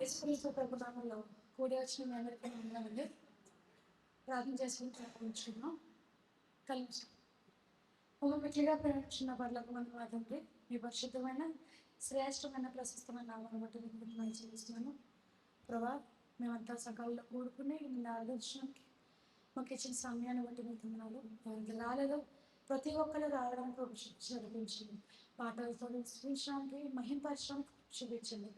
యేసుక్రీస్తు ప్రభు నామములో కూడి వచ్చిన మీ అందరికీ వందనాలండి. ప్రార్థన చేసుకుని ప్రారంభించుకున్నాం. కలిసి మిట్టిగా ప్రేమించిన పర్లకు వందనాలండి. మీ పరిశుద్ధమైన శ్రేష్టమైన ప్రశస్తమైన నామాన్ని బట్టి నేను చేస్తున్నాను. ప్రభా, మేమంతా సకాలంలో కూడుకుని నిన్ను ఆరాధించడానికి మాకు ఇచ్చిన సమయాన్ని బట్టి మీకు వందనాలు. ఎవరికి రాలేదో ప్రతి ఒక్కరు రావడానికి చూపించింది. పాటలతో స్థించడానికి మహింపరచడానికి చూపించండి.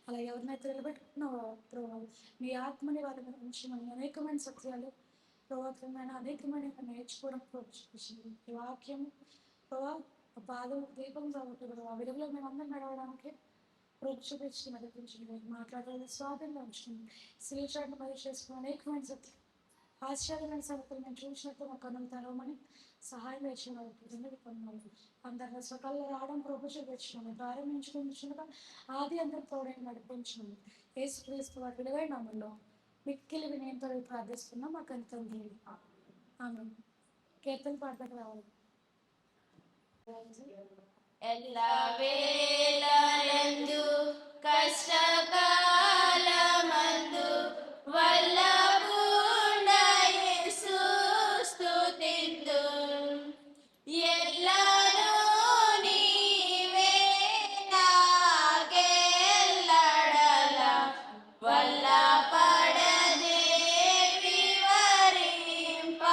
అలా ఎవరినైతే నిలబెట్టుకున్నావో ప్రభావ, మీ ఆత్మని వారి నుంచి మనం అనేకమైన సత్యాలు ప్రభావమైన అనేకమైన నేర్చుకోవడం చూపించింది. ఈ వాక్యం ప్రభావ పాదం దీపం కాబట్టి ప్రభావ వెలుగులో మేమందరం నడవడానికి చూపించి నడిపించింది. మాట్లాడాలని స్వాతంగా ఉంచుకుంది. శిలీచాన్ని మరి చేసుకుని అనేకమైన సత్యం ఆశ్చర్యమైన సంగతులు మేము చూసినట్టు మా కన్నులు తెరవమని సహాయం వేసిన వాళ్ళకి పొందాలి. అందరిని సకాలంలో రావడం ప్రభు చూపించినాము. ప్రారంభించుకుంటుగా ఆది అందరూ తోడని నడిపించినాము. యేసుక్రీస్తు వారి విలువైన నామంలో మిక్కిలి వినయంతో ప్రార్థిస్తున్నాం. మాకు అంత ఆమె కీర్తన పాడతాకు రావాలి. ఎల్లవేళలందు కష్టకాలమందు వల్లభుండ యేసు స్తుతిందు. ఎల్లను నీవే నాకెల్లడల వల్లపడదే వివరింప.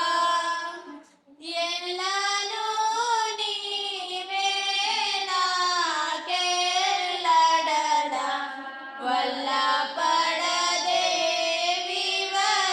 ఎల్లను నీవే నాకెల్లడల వల్లపడదే వివరింప.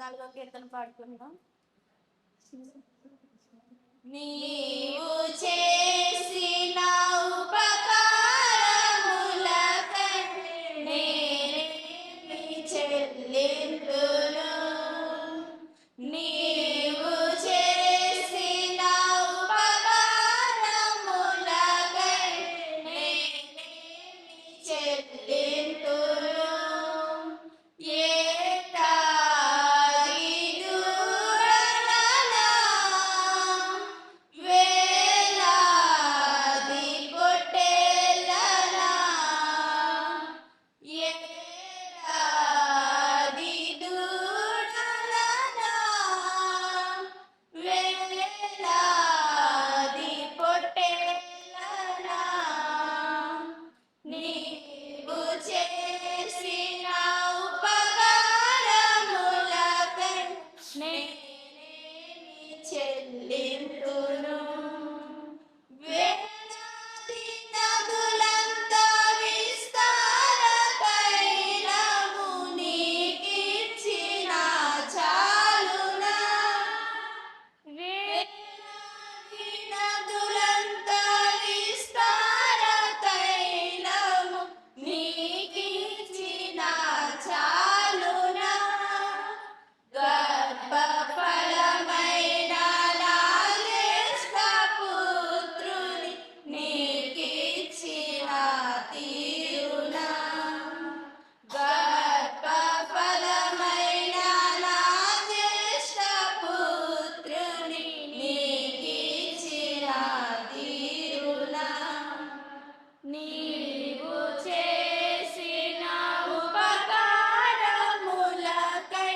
4వ కీర్తన పాడుకుందాం. నీవు చేసిన ఉపకారములకై నేనేమి చెల్లింతును. నీవు చేసిన ఉపకారములకై నేనేమి చెల్లింతును. ఏటాది దూరమున వేలాది పొట్టేళ్ళనా, ఏలాది దూడలనా, వేలాది పొట్టేళ్ళనా, నీవు చేసిన ఉపకారములకై నేనేమి చెల్లింతును. వేలాది నదులంత విస్తార తైలము నీకిచ్చిన చాలునా. వేలాది నదులంత విస్తార తైలము నీకిచ్చిన చాలునా. గర్భఫలమైన నా జ్యేష్ఠ పుత్రుని నీకిచ్చిన తీరునా. గర్భఫలమైన నా జ్యేష్ఠ పుత్రుని నీకిచ్చిన తీరునా. నీవు చేసిన ఉపకారములకై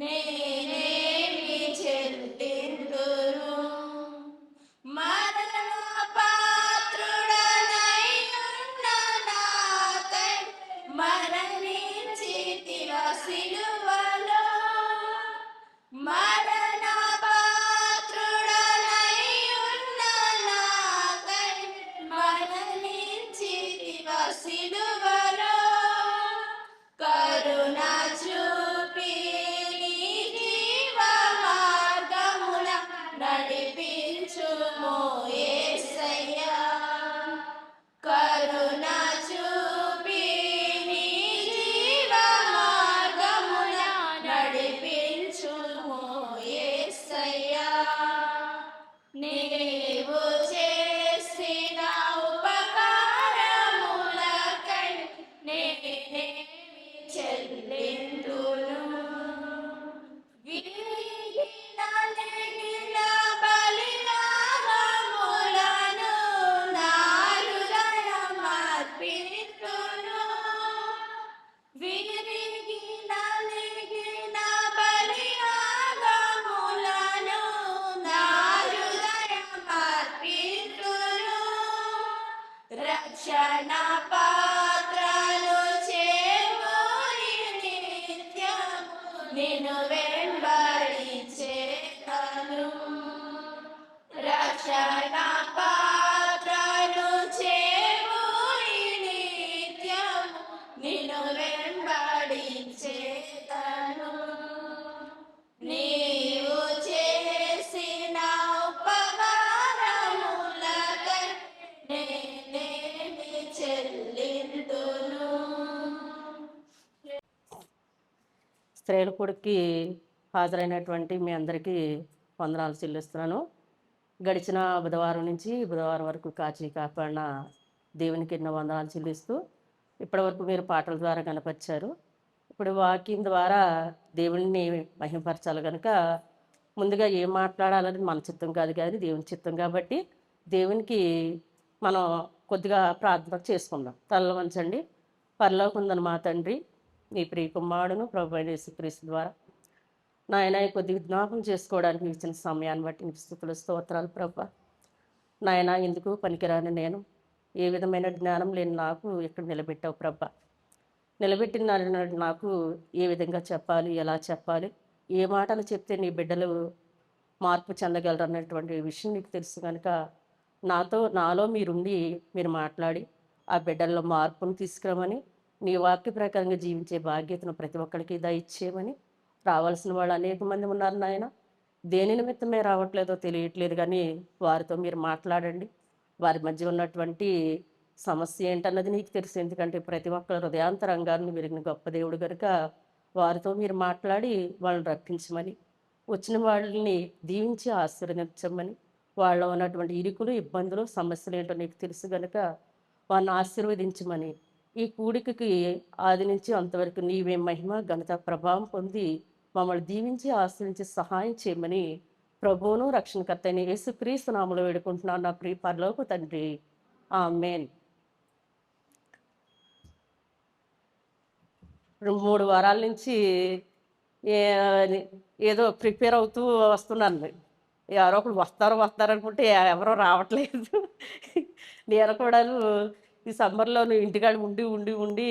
నేనేమి చెల్లింతును. మరణపాత్రుడనై ఉన్న నాకై మరణించితివా సిలువలో. మరణపాత్రుడనై ఉన్న నాకై మరణించితివా సిలువలో. కరుణ చూపి నీ జీవ మార్గమున నడిపించుము యేసయ్యా. కరుణ చూపి నీ జీవ మార్గమున నడిపించుము యేసయ్యా. నీవు చేసిన ఉపకారములకై నేనేమి చెల్లింతును. విరిగిన నెగిన బలియాగములను నా హృదయమర్పితును. విరిగిన నెగిన బలియాగములను నా హృదయమర్పితును. రక్షణ పాత్రను చేకూరి నిత్యము నిన్ను వెంబడించేదను. రక్షణ పాత్రను చేకూరి నిత్యము నిన్ను వెంబడించేదను. నీవు చేసిన ఉపకారములకై నేనేమి చెల్లింతును. స్త్రీల కొడుక్కి హాజరైనటువంటి మీ అందరికీ వందనాలు చెల్లిస్తున్నాను. గడిచిన బుధవారం నుంచి బుధవారం వరకు కాచి కాపాడిన దేవునికి ఎన్నో వందనాలు చెల్లిస్తూ ఇప్పటివరకు మీరు పాటల ద్వారా కనపరిచారు. ఇప్పుడు వాక్యం ద్వారా దేవుడిని మహిమపరచాలి కనుక ముందుగా ఏం మాట్లాడాలని మన చిత్తం కాదు కానీ దేవుని చిత్తం కాబట్టి దేవునికి మనం కొద్దిగా ప్రార్థన చేసుకుందాం. తలలో వంచండి. పరలోకముందున్న మా తండ్రి, నీ ప్రియ కుమారుడును ప్రభువైన యేసుక్రీస్తు ద్వారా నాయన కొద్దిగా జ్ఞాపకం చేసుకోవడానికి ఇచ్చిన సమయాన్ని బట్టి నీకు స్తుతులు స్తోత్రాలు ప్రభా. నాయన ఎందుకు పనికిరాని నేను, ఏ విధమైన జ్ఞానం లేని నాకు ఎక్కడ నిలబెట్టావు ప్రభా. నిలబెట్టిన నాకు ఏ విధంగా చెప్పాలి, ఎలా చెప్పాలి, ఏ మాటలు చెప్తే నీ బిడ్డలు మార్పు చెందగలరు అన్నటువంటి విషయం నీకు తెలుసు కనుక నాలో మీరుండి మీరు మాట్లాడి ఆ బిడ్డల్లో మార్పును తీసుకురామని, నీ వాక్య ప్రకారంగా జీవించే బాధ్యతను ప్రతి ఒక్కరికి దయచేయమని రావాల్సిన వాళ్ళు అనేక మంది ఉన్నారు నాయన. దేని నిమిత్తమే రావట్లేదో తెలియట్లేదు కానీ వారితో మీరు మాట్లాడండి. వారి మధ్య ఉన్నటువంటి సమస్య ఏంటన్నది నీకు తెలుసు. ఎందుకంటే ప్రతి ఒక్కరి హృదయాంతరంగాన్ని విరిగిన గొప్ప దేవుడు కనుక వారితో మీరు మాట్లాడి వాళ్ళని రక్షించమని, వచ్చిన వాళ్ళని దీవించి ఆశీర్వదించమని, వాళ్ళలో ఉన్నటువంటి ఇరుకులు, ఇబ్బందులు, సమస్యలు ఏంటో నీకు తెలుసు గనుక వారిని ఆశీర్వదించమని, ఈ కూడికకి ఆది నుంచి అంతవరకు నీవే మహిమ, ఘనత, ప్రభావం పొంది మమ్మల్ని దీవించి ఆశ్రయించి సహాయం చేయమని ప్రభువును రక్షణకర్త అయిన యేసుక్రీస్తు నామములో వేడుకుంటున్నాను నా ప్రియ పరలోక తండ్రి. ఆమేన్. 3 వారాల నుంచి ఏదో ప్రిపేర్ అవుతూ వస్తున్నాను. ఎవరో ఒకరు వస్తారు అనుకుంటే ఎవరో రావట్లేదు. నేను కూడాను ఈ సమ్మర్‌లోను ఇంటికాడ ఉండి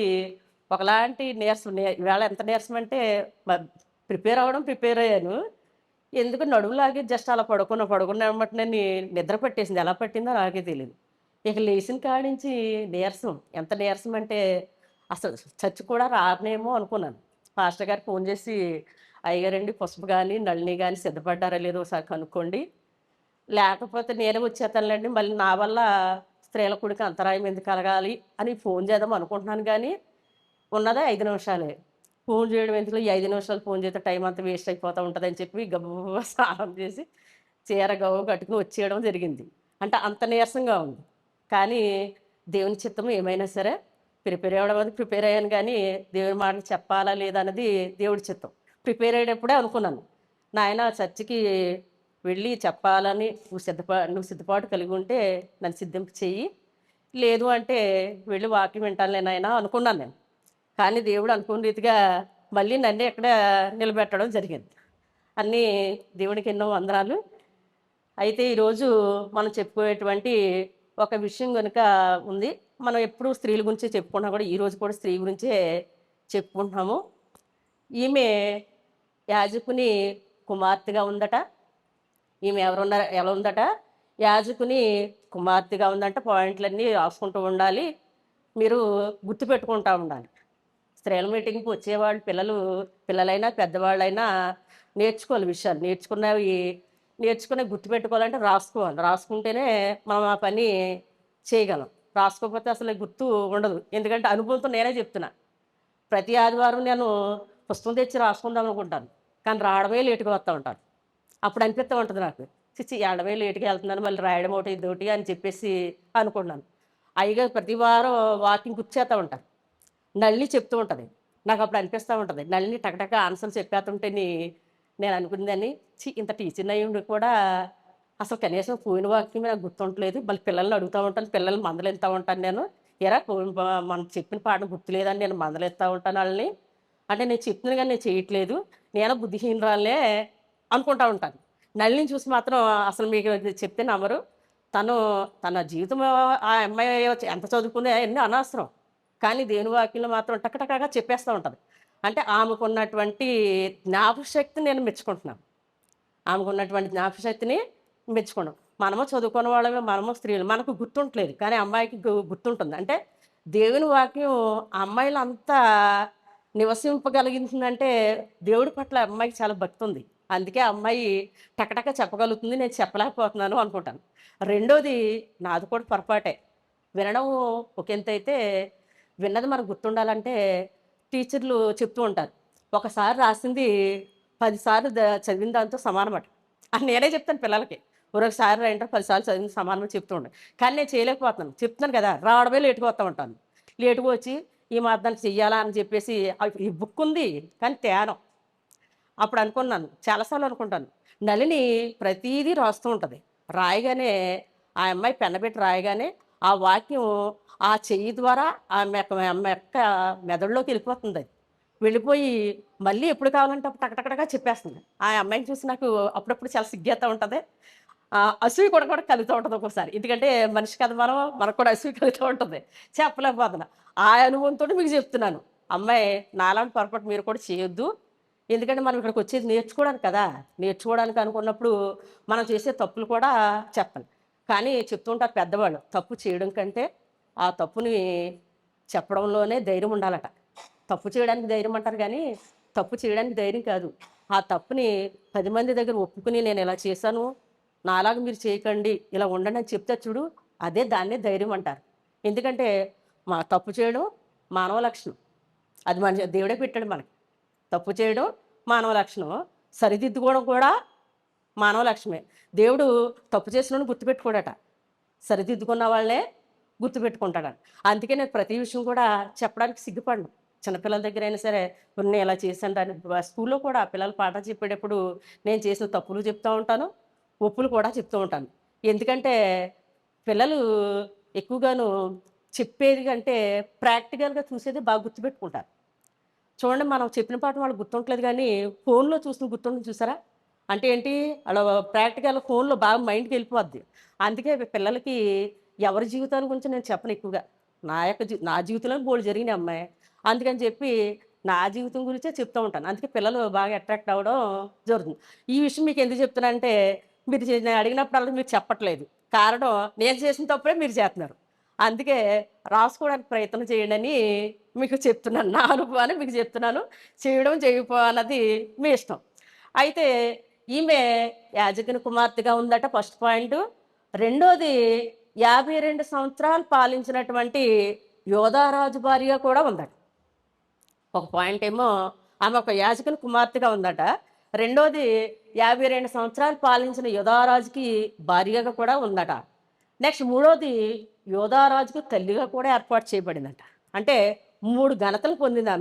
ఒకలాంటి నీరసం. ఇవాళ ఎంత నీరసం అంటే ప్రిపేర్ అయ్యాను. ఎందుకో నడుములాగి జస్ట్ అలా పడుకున్న వెంబటనే నిద్ర పట్టేసింది. ఎలా పట్టిందో నాకే తెలీదు. ఇక లేచిన కాడి నుంచి నీరసం. ఎంత నీరసం అంటే అసలు చచ్చి కూడా రానేమో అనుకున్నాను. పాస్టర్ గారికి ఫోన్ చేసి, అయ్యగారండి పసుపు కానీ నళిని కానీ సిద్ధపడ్డారా లేదో ఒకసారి కనుక్కోండి, లేకపోతే నేనే వచ్చేస్తానులేండి, మళ్ళీ నా వల్ల స్త్రీల కూడికి అంతరాయం ఎందుకు కలగాలి అని ఫోన్ చేద్దాం అనుకుంటున్నాను. కానీ ఉన్నదే 5 నిమిషాలే. ఫోన్ చేయడం ఎందుకు, ఈ 5 నిమిషాలు ఫోన్ చేస్తే టైం అంతా వేస్ట్ అయిపోతూ ఉంటుందని చెప్పి గబగబా స్నానం చేసి చీర గవ్వ కట్టుకుని వచ్చేయడం జరిగింది. అంటే అంత నీరసంగా ఉంది. కానీ దేవుని చిత్తం ఏమైనా సరే ప్రిపేర్ అయ్యాను. కానీ దేవుని మాటలు చెప్పాలా లేదా అన్నది దేవుడి చిత్తం. ప్రిపేర్ అయ్యేటప్పుడే అనుకున్నాను, నాయన చర్చికి వెళ్ళి చెప్పాలని నువ్వు సిద్ధపాటు కలిగి ఉంటే నన్ను సిద్ధింపు చెయ్యి, లేదు అంటే వెళ్ళి వాక్యం వింటానులే నాయన అనుకున్నాను నేను. కానీ దేవుడు అనుకున్న రీతిగా మళ్ళీ నన్ను ఎక్కడ నిలబెట్టడం జరిగింది. అన్నీ దేవునికి ఎన్నో వందనాలు. అయితే ఈరోజు మనం చెప్పుకునేటువంటి ఒక విషయం కనుక ఉంది. మనం ఎప్పుడు స్త్రీల గురించే చెప్పుకుంటున్నాం, కూడా ఈరోజు కూడా స్త్రీ గురించే చెప్పుకుంటున్నాము. ఈమె యాజకుని కుమార్తెగా ఉందట. ఈమె ఎలా ఉందట, యాజకుని కుమార్తెగా ఉందంట. పాయింట్లన్నీ రాసుకుంటూ ఉండాలి, మీరు గుర్తుపెట్టుకుంటూ ఉండాలి. స్త్రీల మీటింగ్కి వచ్చేవాళ్ళు పిల్లలైనా పెద్దవాళ్ళైనా నేర్చుకోవాలి విషయాలు. నేర్చుకుని గుర్తుపెట్టుకోవాలంటే రాసుకుంటేనే మనం ఆ పని చేయగలం. రాసుకోకపోతే అసలు గుర్తు ఉండదు. ఎందుకంటే అనుభవంతో నేనే చెప్తున్నా. ప్రతి ఆదివారం నేను పుస్తకం తెచ్చి రాసుకుందాం అనుకుంటాను, కానీ రావడమే లేటుగా వస్తూ ఉంటాను. అప్పుడు అనిపిస్తూ ఉంటుంది నాకు, చిచ్చి ఏడవే లేటుగా వెళ్తున్నాను, మళ్ళీ రాయడం ఒకటి ఇదొకటి అని చెప్పేసి అనుకున్నాను. అయిగా ప్రతి వారం వాకింగ్ గుర్చేస్తూ ఉంటాను. నళిని చెప్తూ ఉంటుంది. నాకు అప్పుడు అనిపిస్తూ ఉంటుంది, నళిని టకటక ఆన్సర్లు చెప్పేస్తుంటే నేను అనుకుందని, ఇంత టీచర్ అయ్యి కూడా అసలు కనీసం పోయిన వాక్యం నాకు గుర్తుంటలేదు. మళ్ళీ పిల్లల్ని అడుగుతూ ఉంటాను, పిల్లల్ని మందలిస్తూ ఉంటాను. నేను మనం చెప్పిన పాఠం గుర్తులేదని నేను మందలిస్తూ ఉంటాను వాళ్ళని. అంటే నేను చెప్తున్నాను కానీ నేను చేయట్లేదు, నేను బుద్ధిహీనరాలే అనుకుంటూ ఉంటాను. నళిని చూసి మాత్రం అసలు మీకు చెప్తే నమ్మరు. తన జీవితం ఆ అమ్మాయి ఎంత చదువుకుంది ఎన్నో అనవసరం, కానీ దేవుని వాక్యంలో మాత్రం టకటకగా చెప్పేస్తూ ఉంటుంది. అంటే ఆమెకున్నటువంటి జ్ఞాపకశక్తిని నేను మెచ్చుకుంటున్నాను. మెచ్చుకున్నాం. మనము చదువుకున్న వాళ్ళమే, మనము స్త్రీలు, మనకు గుర్తుంటలేదు, కానీ అమ్మాయికి గుర్తుంటుంది. అంటే దేవుని వాక్యం అమ్మాయిలు అంతా నివసింపగలిగిందంటే దేవుడి పట్ల అమ్మాయికి చాలా భక్తి ఉంది. అందుకే అమ్మాయి టకటక చెప్పగలుగుతుంది, నేను చెప్పలేకపోతున్నాను అనుకుంటాను. రెండోది, నాది కూడా పొరపాటే. వినడం ఒక ఎంత అయితే, విన్నది మనకు గుర్తుండాలంటే టీచర్లు చెప్తూ ఉంటారు, ఒకసారి రాసింది 10 సార్లు చదివిన దాంతో సమానమట అని నేనే చెప్తాను పిల్లలకి. ఒకసారి 10 సార్లు చదివిన సమానమని చెప్తూ ఉంటాను. కానీ నేను చేయలేకపోతున్నాను. చెప్తున్నాను కదా, రావడమే లేటుగా వస్తూ ఉంటాను. లేటుగా వచ్చి ఈ మాత్రానికి చెయ్యాలా అని చెప్పేసి ఈ బుక్ ఉంది కానీ తేనం. అప్పుడు అనుకున్నాను, చాలాసార్లు అనుకుంటాను, నళిని ప్రతీదీ రాస్తూ ఉంటుంది. రాయగానే ఆ అమ్మాయి పెన్నబెట్టి రాయగానే ఆ వాక్యం ఆ చెయ్యి ద్వారా ఆమె యొక్క మెదడులోకి వెళ్ళిపోతుంది. అది వెళ్ళిపోయి మళ్ళీ ఎప్పుడు కావాలంటే అప్పుడు టకటకటగా చెప్పేస్తుంది. ఆ అమ్మాయిని చూసి నాకు అప్పుడప్పుడు చాలా సిగ్గేస్తూ ఉంటుంది. అసూయ కూడా కలుగుతూ ఉంటుంది ఒక్కోసారి. ఎందుకంటే మనిషి కదా, మనకు కూడా అసూయ కలుగుతూ ఉంటుంది. చెప్పలేకపోతున్నా. ఆ అనుభవంతో మీకు చెప్తున్నాను, అమ్మాయి నాలాంటి పొరపాటు మీరు కూడా చేయొద్దు. ఎందుకంటే మనం ఇక్కడికి వచ్చేది నేర్చుకోవడానికి కదా. నేర్చుకోవడానికి అనుకున్నప్పుడు మనం చేసే తప్పులు కూడా చెప్పాలి. కానీ చెప్తూ ఉంటారు పెద్దవాళ్ళు, తప్పు చేయడం కంటే ఆ తప్పుని చెప్పడంలోనే ధైర్యం ఉండాలట. తప్పు చేయడానికి ధైర్యం అంటారు, కానీ తప్పు చేయడానికి ధైర్యం కాదు. ఆ తప్పుని 10 మంది దగ్గర ఒప్పుకుని నేను ఇలా చేశాను, నాలాగా మీరు చేయకండి, ఇలా ఉండండి అని చెప్తే చూడు, దాన్నే ధైర్యం అంటారు. ఎందుకంటే తప్పు చేయడం మానవ లక్షణం. అది దేవుడే పెట్టాడు మనకి. తప్పు చేయడం మానవ లక్షణం, సరిదిద్దుకోవడం కూడా మానవ లక్షణమే. దేవుడు తప్పు చేసిన గుర్తుపెట్టుకోడట, సరిదిద్దుకున్న వాళ్ళనే గుర్తుపెట్టుకుంటాడు. అందుకే నేను ప్రతి విషయం కూడా చెప్పడానికి సిగ్గుపడను. చిన్నపిల్లల దగ్గర అయినా సరే, నేను ఇలా చేశాను దాన్ని. స్కూల్లో కూడా పిల్లలు పాఠం చెప్పేటప్పుడు నేను చేసిన తప్పులు చెప్తూ ఉంటాను, ఒప్పులు కూడా చెప్తూ ఉంటాను. ఎందుకంటే పిల్లలు ఎక్కువగాను చెప్పేది కంటే ప్రాక్టికల్గా చూసేది బాగా గుర్తుపెట్టుకుంటారు. చూడండి, మనం చెప్పిన పాఠం వాళ్ళకి గుర్తుంటలేదు కానీ ఫోన్లో చూసిన గుర్తుంటుంది చూసారా? అంటే ఏంటి, అలా ప్రాక్టికల్ ఫోన్లో బాగా మైండ్కి వెళ్ళిపోద్ది. అందుకే పిల్లలకి ఎవరి జీవితాల గురించి నేను చెప్పను ఎక్కువగా. నా జీవితంలో బోల్డ్ జరిగినాయి అమ్మాయి, అందుకని చెప్పి నా జీవితం గురించే చెప్తూ ఉంటాను. అందుకే పిల్లలు బాగా అట్రాక్ట్ అవ్వడం జరుగుతుంది. ఈ విషయం మీకు ఎందుకు చెప్తున్నానంటే, నేను అడిగినప్పుడల్లా మీరు చెప్పట్లేదు. కారణం నేను చేసిన తప్పుడే మీరు చేస్తున్నారు. అందుకే రాసుకోవడానికి ప్రయత్నం చేయండి అని మీకు చెప్తున్నాను. నా అనుభవాన్ని మీకు చెప్తున్నాను. చేయడం చేయకపో అన్నది మీ ఇష్టం. అయితే ఈమె యాజకుని కుమార్తెగా ఉందట, ఫస్ట్ పాయింట్. రెండోది 52 సంవత్సరాలు పాలించినటువంటి యోధారాజు భార్యగా కూడా ఉందట. ఒక పాయింట్ ఏమో ఆమె ఒక యాజకుని కుమార్తెగా ఉందట. రెండోది 52 సంవత్సరాలు పాలించిన యోధారాజుకి భార్యగా కూడా ఉందట. నెక్స్ట్ మూడోది యోధారాజుకు తల్లిగా కూడా ఏర్పాటు చేయబడిందట. అంటే 3 ఘనతలు పొందింది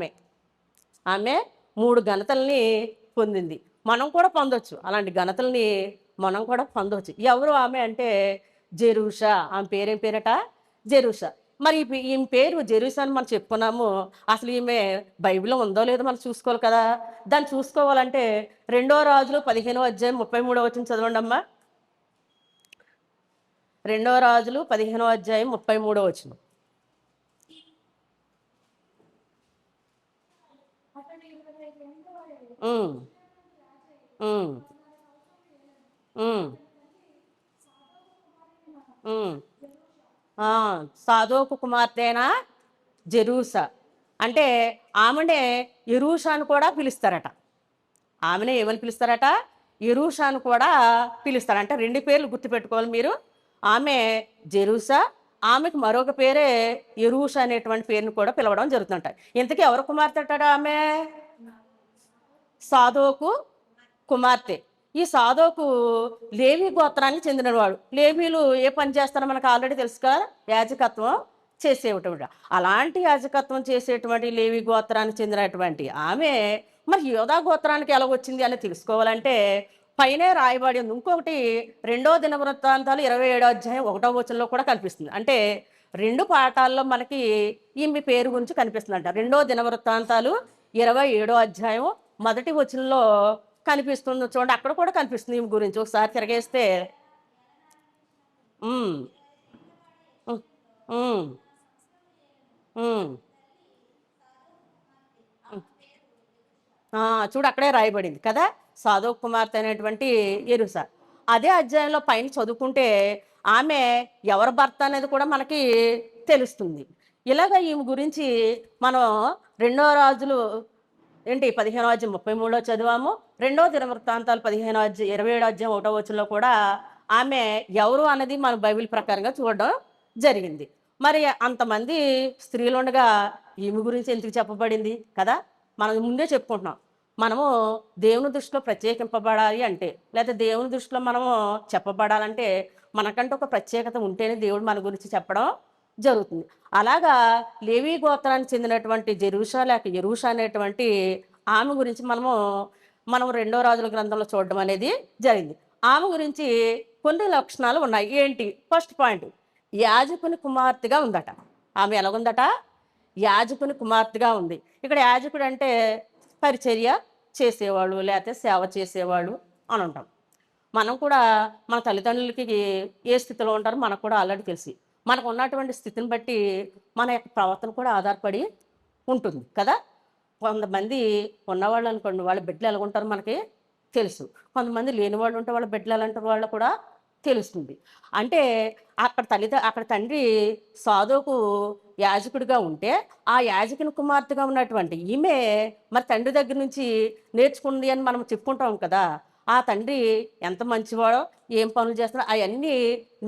ఆమె 3 ఘనతల్ని పొందింది. మనం కూడా పొందొచ్చు, అలాంటి ఘనతల్ని మనం కూడా పొందవచ్చు. ఎవరు ఆమె అంటే జెరూషా. ఆమె పేరేం పేరట? జెరూషా. మరి ఈమె పేరు జెరూషా అని మనం చెప్పుకున్నాము. అసలు ఈమె బైబిల్లో ఉందో లేదో మనం చూసుకోవాలి కదా. దాన్ని చూసుకోవాలంటే 2 రాజులు 15వ అధ్యాయం 33వ వచనం చదవండి అమ్మా. 2 రాజులు 15వ అధ్యాయం 33వ వచనం. అతడు 25 ఏళ్ళ వాడు. ఉమ్, ఉమ్, ఉమ్, ఉమ్. సాదోకు కుమార్తె అయిన జెరూసా. అంటే ఆమెనే యెరూషా అని కూడా పిలుస్తారట. ఆమెనే ఏమని పిలుస్తారట? యెరూషా అని కూడా పిలుస్తారు. అంటే 2 పేర్లు గుర్తుపెట్టుకోవాలి మీరు. ఆమె జెరూసా, ఆమెకు మరొక పేరే యెరూషా అనేటువంటి పేరుని కూడా పిలవడం జరుగుతుంట. ఇంతకీ ఎవరు కుమార్తె అంటాడు? ఆమె సాదోకు కుమార్తె. ఈ సాదోకు లేవి గోత్రానికి చెందినవాడు. లేవీలు ఏ పని చేస్తారో మనకు ఆల్రెడీ తెలుసు కదా, యాజకత్వం చేసేటువంటి. అలాంటి యాజకత్వం చేసేటువంటి లేవి గోత్రానికి చెందినటువంటి ఆమె మరి యోధా గోత్రానికి ఎలా వచ్చింది అని తెలుసుకోవాలంటే పైనే రాయబడి ఉంది. ఇంకొకటి 2వ దినవృత్తాంతాలు 27వ అధ్యాయం 1వ వచనంలో కూడా కనిపిస్తుంది. అంటే 2 పాఠాల్లో మనకి ఈమె పేరు గురించి కనిపిస్తుంది అంట. 2వ దినవృత్తాంతాలు 27వ అధ్యాయం 1వ వచనంలో కనిపిస్తుంది. చూడండి, అక్కడ కూడా కనిపిస్తుంది ఈమె గురించి. ఒకసారి తిరగేస్తే ఉమ్, ఉమ్, ఉమ్, ఉమ్. చూడు, అక్కడే రాయబడింది కదా, సాదోకు కుమార్తె అనేటువంటి యెరూషా. అదే అధ్యాయంలో పైన చదువుకుంటే ఆమె ఎవరి భర్త అనేది కూడా మనకి తెలుస్తుంది. ఇలాగ ఈమె గురించి మనం 2వ రాజులు 15వ అధ్యాయం 33లో చదివాము. 2వ దినవృత్తాంతాలు 15వ అధ్యాయం 27వ అధ్యాయం 1వ వచనంలో కూడా ఆమె ఎవరు అన్నది మన బైబిల్ ప్రకారంగా చూడడం జరిగింది. మరి అంతమంది స్త్రీలు ఉండగా ఈమె గురించి ఎందుకు చెప్పబడింది కదా? మనం ముందే చెప్పుకుంటున్నాం, మనము దేవుని దృష్టిలో ప్రత్యేకింపబడాలి అంటే, లేదా దేవుని దృష్టిలో మనము చెప్పబడాలంటే మనకంటే ఒక ప్రత్యేకత ఉంటేనే దేవుడు మన గురించి చెప్పడం జరుగుతుంది. అలాగా లేవీ గోత్రానికి చెందినటువంటి జెరూషా లేక యెరూషా అనేటువంటి ఆమె గురించి మనం 2వ రాజుల గ్రంథంలో చూడడం అనేది జరిగింది. ఆమె గురించి కొన్ని లక్షణాలు ఉన్నాయి. ఏంటి? ఫస్ట్ పాయింట్, యాజకుని కుమార్తెగా ఉందట. ఆమె ఎలాగుందట? యాజకుని కుమార్తెగా ఉంది. ఇక్కడ యాజకుడు అంటే పరిచర్య చేసేవాళ్ళు, లేకపోతే సేవ చేసేవాళ్ళు అని ఉంటాం. మనం కూడా మన తల్లిదండ్రులకి ఏ స్థితిలో ఉంటారో మనకు కూడా ఆల్రెడీ తెలిసి, మనకు ఉన్నటువంటి స్థితిని బట్టి మన యొక్క ప్రవర్తన కూడా ఆధారపడి ఉంటుంది కదా. కొంతమంది ఉన్నవాళ్ళు అనుకోండి, వాళ్ళ బిడ్డలు ఎలా ఉంటారో మనకి తెలుసు. కొంతమంది లేని వాళ్ళు ఉంటే వాళ్ళ బిడ్డలు ఎలాంటి వాళ్ళు కూడా తెలుస్తుంది. అంటే అక్కడ తండ్రి సాదోకు యాజకుడిగా ఉంటే ఆ యాజకుని కుమార్తెగా ఉన్నటువంటి ఈమె మరి తండ్రి దగ్గర నుంచి నేర్చుకుంది అని మనం చెప్పుకుంటాం కదా. ఆ తండ్రి ఎంత మంచివాడో, ఏం పనులు చేస్తున్నాడో అవన్నీ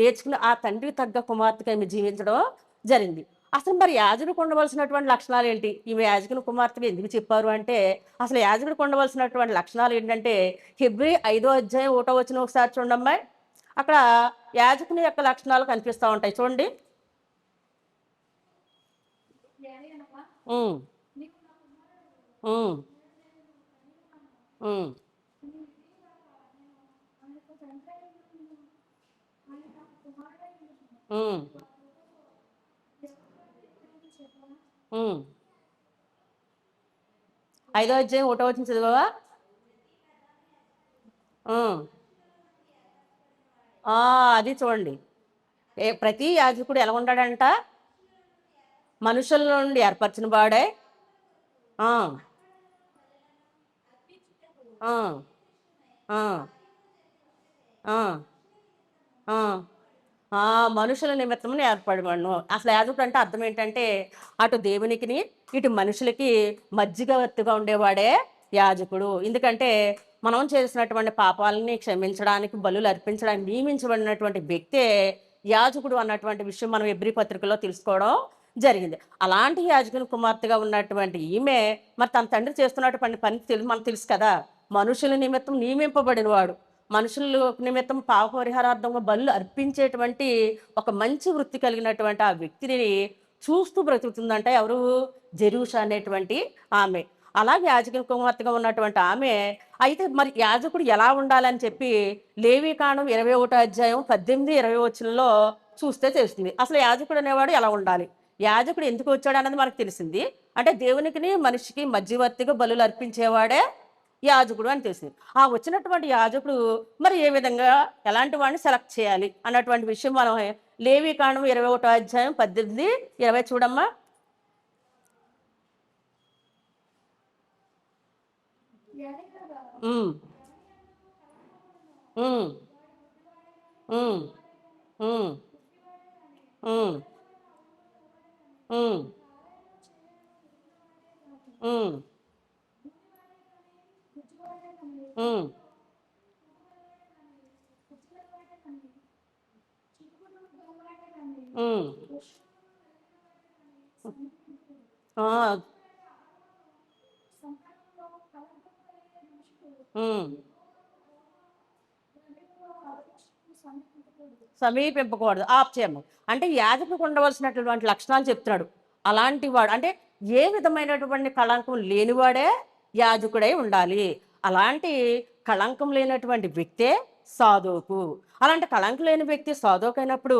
నేర్చుకుని ఆ తండ్రికి తగ్గ కుమార్తెగా ఈమె జీవించడం జరిగింది. అసలు మరి యాజకుడికి ఉండవలసినటువంటి లక్షణాలు ఏంటి? ఈమె యాజకుని కుమార్తెగా ఎందుకు చెప్పారు అంటే, అసలు యాజకుడికి ఉండవలసినటువంటి లక్షణాలు ఏంటంటే, హెబ్రీ 5వ అధ్యాయం 1వ వచనం ఒకసారి చూడమ్మా. అక్కడ యాజకుని యొక్క లక్షణాలు కనిపిస్తూ ఉంటాయి చూడండి. ఉమ్, ఉమ్, ఉమ్, ఉమ్, ఉమ్. 5వ అధ్యాయం 1వ వచనం చదివావా? ఉమ్. అది చూడండి. ప్రతి యాజకుడు ఎలా ఉంటాడంట? మనుషుల నుండి ఏర్పరిచిన వాడే. ఆ, ఆ, ఆ, ఆ, ఆ, ఆ, మనుషుల నిమిత్తమును ఏర్పడమను. అసలు యాజకుడు అంటే అర్థం ఏంటంటే, అటు దేవునికిని ఇటు మనుషులకి మధ్యవర్తిగా ఉండేవాడే యాజకుడు. ఎందుకంటే మనం చేసినటువంటి పాపాలని క్షమించడానికి, బలులు అర్పించడానికి నియమించబడినటువంటి వ్యక్తే యాజకుడు అన్నటువంటి విషయం మనం హెబ్రీ పత్రికలో తెలుసుకోవడం జరిగింది. అలాంటి యాజకుని కుమార్తెగా ఉన్నటువంటి ఈమె మరి తన తండ్రి చేస్తున్నటువంటి పని మనకు తెలుసు కదా. మనుషుల నిమిత్తం నియమింపబడిన వాడు, మనుషుల నిమిత్తం పాప పరిహారార్థంగా బలులు అర్పించేటువంటి ఒక మంచి వృత్తి కలిగినటువంటి ఆ వ్యక్తిని చూస్తూ బ్రతుకుతుందంట ఎవరు? జెరూషా అనేటువంటి ఆమె. అలాగే యాజకుని కుమార్తెగా ఉన్నటువంటి ఆమె అయితే మరి యాజకుడు ఎలా ఉండాలని చెప్పి లేవీకాండం 21వ అధ్యాయం 18, 20 వచనంలో చూస్తే తెలుస్తుంది. అసలు యాజకుడు అనేవాడు ఎలా ఉండాలి, యాజకుడు ఎందుకు వచ్చాడు అన్నది మనకు తెలిసింది. అంటే దేవునికి మనిషికి మధ్యవర్తిగా బలులు అర్పించేవాడే యాజకుడు అని తెలిసింది. ఆ వచ్చినటువంటి యాజకుడు మరి ఏ విధంగా ఎలాంటి వాడిని సెలెక్ట్ చేయాలి అన్నటువంటి విషయం మనం లేవీకాండం 21వ అధ్యాయం 18, 20 చూడమ్మా. ఉమ్, ఉమ్, ఉమ్, ఉమ్, ఉమ్, ఉమ్, ఉమ్, ఉమ్, ఉమ్, ఆ, ఉమ్. సమీపింపకూడదు, ఆఫ్ చేయము. అంటే యాజకుడికి ఉండవలసినటువంటి లక్షణాలు చెప్తున్నాడు. అలాంటి వాడు అంటే ఏ విధమైనటువంటి కళంకం లేనివాడే యాజకుడై ఉండాలి. అలాంటి కళంకం లేనటువంటి వ్యక్తే సాధోకు. అలాంటి కళంకం లేని వ్యక్తి సాధోకు అయినప్పుడు